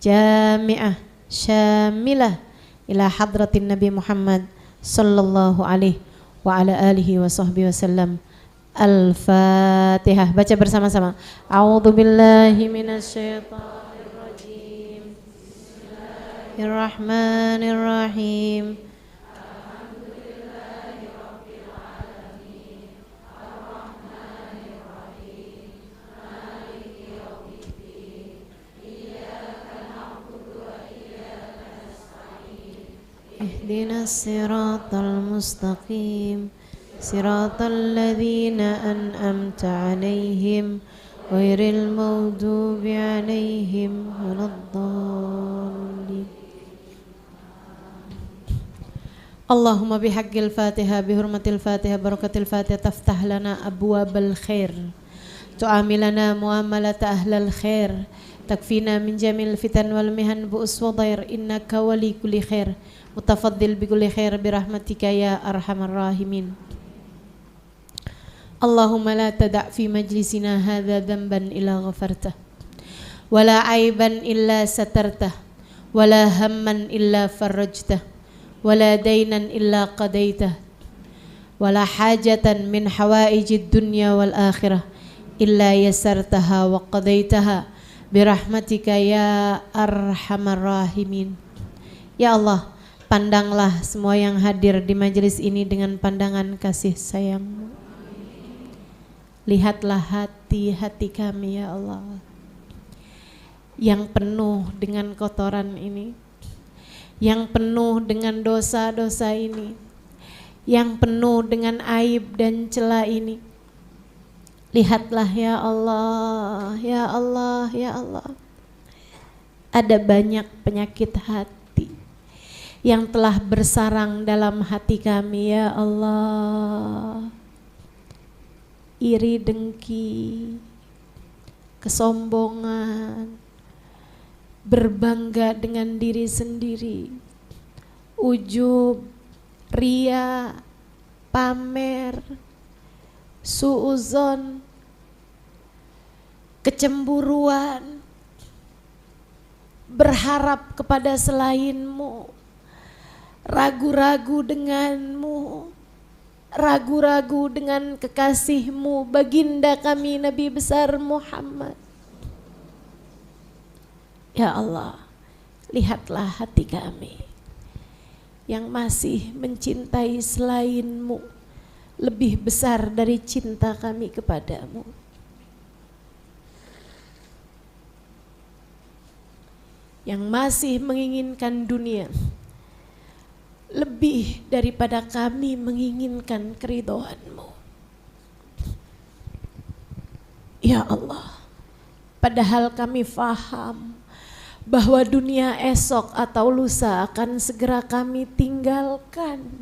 jami'ah syamilah ila hadratin Nabi Muhammad sallallahu alaihi wa ala alihi wa sahbihi wasallam. Al-Fatihah. Baca bersama-sama. A'udzu billahi minasyaitonir rajim. Bismillahirrahmanirrahim. Ihdinas siratal mustaqim siratal ladzina an'amta 'alaihim ghairil maghdubi 'alaihim waladdallin. Allahumma bihaqqil Fatihah bihurmatil Fatihah barakatil Fatihah taftah lana abwabal khair tu'amilana muamalata ahlal khair takfina min jamil fitan wal mihan bu'us wa dhair innaka wali kulli khair mutafaddil bi kulli khair birahmatika ya arhamar rahimin. Allahumma la tada' fi majlisina hadha dhanban illa ghafartah wala aiban illa satartah wala hamman illa farajtah wala dainan illa qadaitah wala hajatan min hawaijid dunya wal akhirah illa yasartaha wa qadaitaha birahmatika ya arhamar rahimin. Ya Allah, pandanglah semua yang hadir di majelis ini dengan pandangan kasih sayang-Mu. Lihatlah hati-hati kami ya Allah, yang penuh dengan kotoran ini, yang penuh dengan dosa-dosa ini, yang penuh dengan aib dan celah ini. Lihatlah ya Allah, ya Allah, ya Allah. Ada banyak penyakit hati yang telah bersarang dalam hati kami ya Allah. Iri dengki, kesombongan, berbangga dengan diri sendiri, ujub, ria, pamer, suuzon, kecemburuan, berharap kepada selain-Mu, ragu-ragu dengan-Mu, ragu-ragu dengan kekasih-Mu, baginda kami Nabi besar Muhammad. Ya Allah, lihatlah hati kami yang masih mencintai selain-Mu lebih besar dari cinta kami kepadamu. Yang masih menginginkan dunia lebih daripada kami menginginkan keridhaan-Mu. Ya Allah, padahal kami faham bahwa dunia esok atau lusa akan segera kami tinggalkan.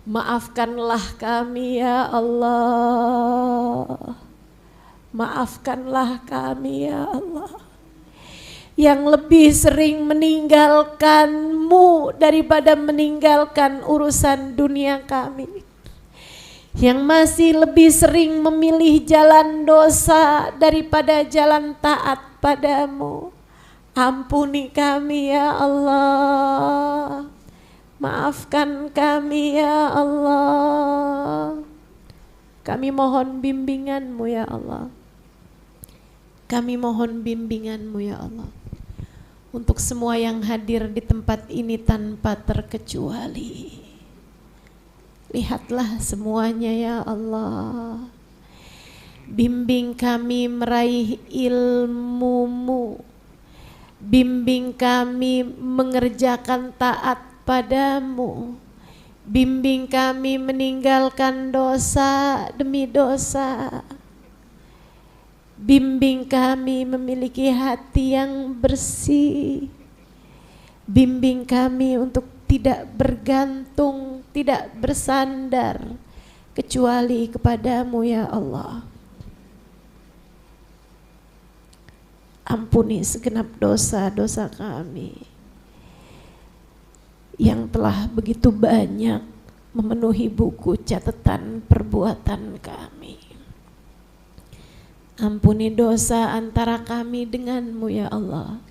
Maafkanlah kami ya Allah, maafkanlah kami ya Allah, yang lebih sering meninggalkan-Mu daripada meninggalkan urusan dunia kami, yang masih lebih sering memilih jalan dosa daripada jalan taat padamu. Ampuni kami ya Allah, maafkan kami ya Allah. Kami mohon bimbingan-Mu ya Allah, kami mohon bimbingan-Mu ya Allah, untuk semua yang hadir di tempat ini tanpa terkecuali. Lihatlah semuanya ya Allah, bimbing kami meraih ilmu-Mu, bimbing kami mengerjakan taat padamu, bimbing kami meninggalkan dosa demi dosa, bimbing kami memiliki hati yang bersih, bimbing kami untuk tidak bergantung, tidak bersandar kecuali kepadamu ya Allah. Ampuni segenap dosa-dosa kami yang telah begitu banyak memenuhi buku catatan perbuatan kami. Ampuni dosa antara kami denganmu ya Allah.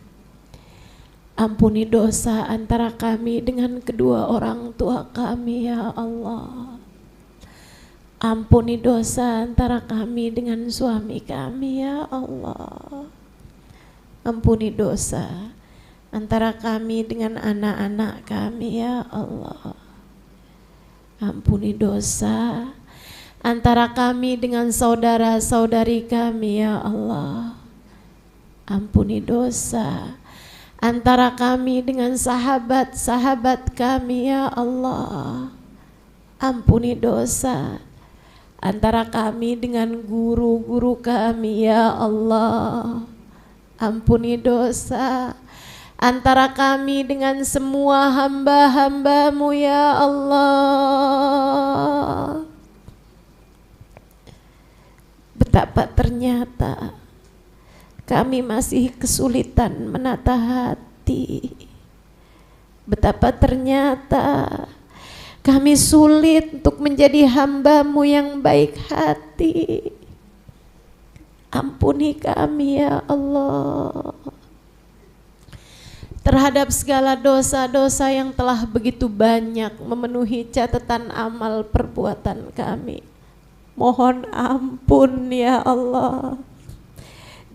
Ampuni dosa antara kami dengan kedua orang tua kami ya Allah. Ampuni dosa antara kami dengan suami kami ya Allah. Ampuni dosa antara kami dengan anak-anak kami ya Allah. Ampuni dosa antara kami dengan saudara-saudari kami ya Allah. Ampuni dosa antara kami dengan sahabat-sahabat kami ya Allah. Ampuni dosa antara kami dengan guru-guru kami ya Allah. Ampuni dosa antara kami dengan semua hamba-hamba-Mu ya Allah. Betapa ternyata kami masih kesulitan menata hati. Betapa ternyata kami sulit untuk menjadi hamba-Mu yang baik hati. Ampuni kami ya Allah terhadap segala dosa-dosa yang telah begitu banyak memenuhi catatan amal perbuatan kami. Mohon ampun ya Allah.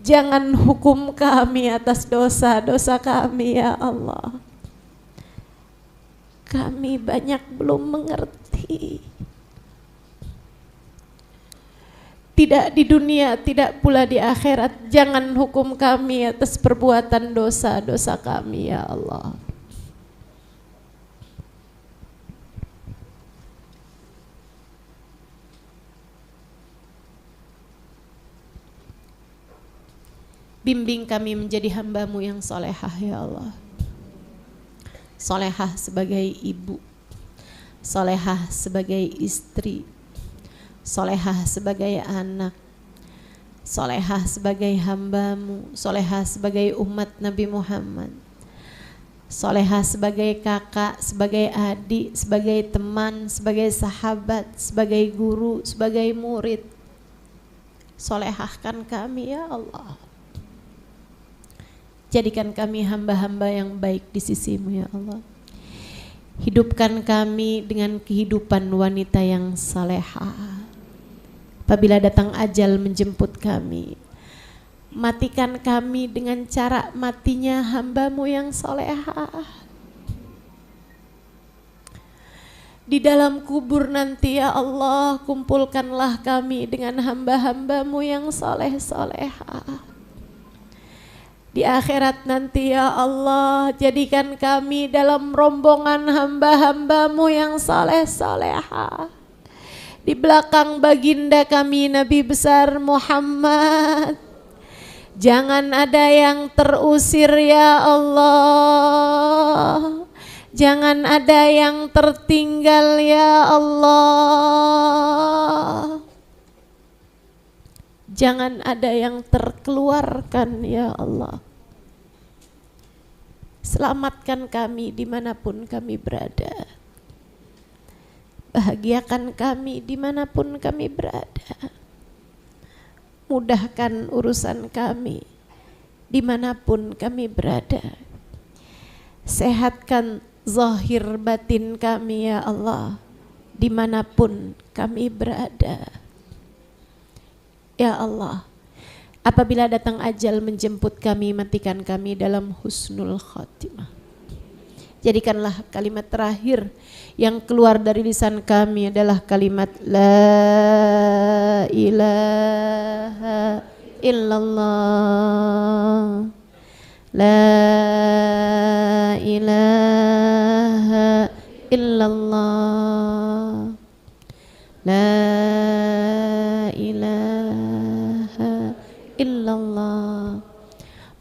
Jangan hukum kami atas dosa-dosa kami ya Allah. Kami banyak belum mengerti. Tidak di dunia, tidak pula di akhirat. Jangan hukum kami atas perbuatan dosa-dosa kami ya Allah. Bimbing kami menjadi hamba-Mu yang solehah ya Allah. Solehah sebagai ibu, solehah sebagai istri, solehah sebagai anak, solehah sebagai hamba-Mu, solehah sebagai umat Nabi Muhammad, solehah sebagai kakak, sebagai adik, sebagai teman, sebagai sahabat, sebagai guru, sebagai murid. Solehahkan kami ya Allah. Jadikan kami hamba-hamba yang baik di sisi-Mu ya Allah. Hidupkan kami dengan kehidupan wanita yang salehah. Apabila datang ajal menjemput kami, matikan kami dengan cara matinya hamba-Mu yang salehah. Di dalam kubur nanti ya Allah, kumpulkanlah kami dengan hamba-hamba-Mu yang saleh-salehah. Di akhirat nanti ya Allah, jadikan kami dalam rombongan hamba-hamba-Mu yang saleh-salehah. Di belakang baginda kami Nabi besar Muhammad, Jangan ada yang terusir ya Allah. Jangan ada yang tertinggal ya Allah. Jangan ada yang terkeluarkan ya Allah. Selamatkan kami dimanapun kami berada. Bahagiakan kami dimanapun kami berada. Mudahkan urusan kami dimanapun kami berada. Sehatkan zahir batin kami ya Allah, dimanapun kami berada. Ya Allah, apabila datang ajal menjemput kami, matikan kami dalam husnul khatimah. Jadikanlah kalimat terakhir yang keluar dari lisan kami adalah kalimat La ilaha illallah, La ilaha illallah, La ilaha illallah,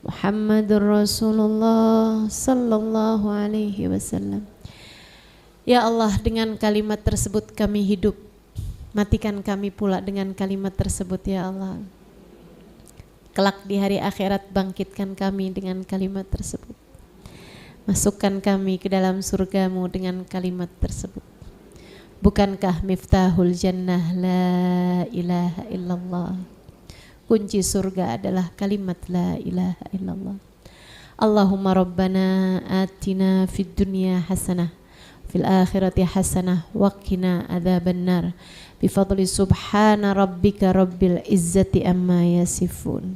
Muhammadur Rasulullah sallallahu alaihi wasallam. Ya Allah, dengan kalimat tersebut kami hidup. Matikan kami pula dengan kalimat tersebut ya Allah. Kelak di hari akhirat bangkitkan kami dengan kalimat tersebut. Masukkan kami ke dalam surgamu dengan kalimat tersebut. Bukankah miftahul jannah la ilaha illallah? Kunci surga adalah kalimat la ilaha illallah. Allahumma rabbana atina fid dunya hasanah, fil akhirati hasanah, wa qina adzabannar. Bifadli subhana rabbika rabbil izzati amma yasifun.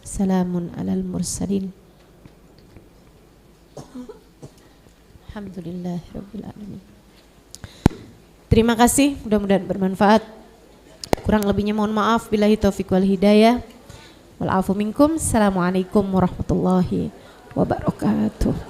Salamun alal mursalin. Alhamdulillahi rabbil alamin. Terima kasih, mudah-mudahan bermanfaat. Kurang lebihnya mohon maaf, billahi taufiq wal hidayah. Wal afu minkum. Assalamualaikum warahmatullahi wabarakatuh.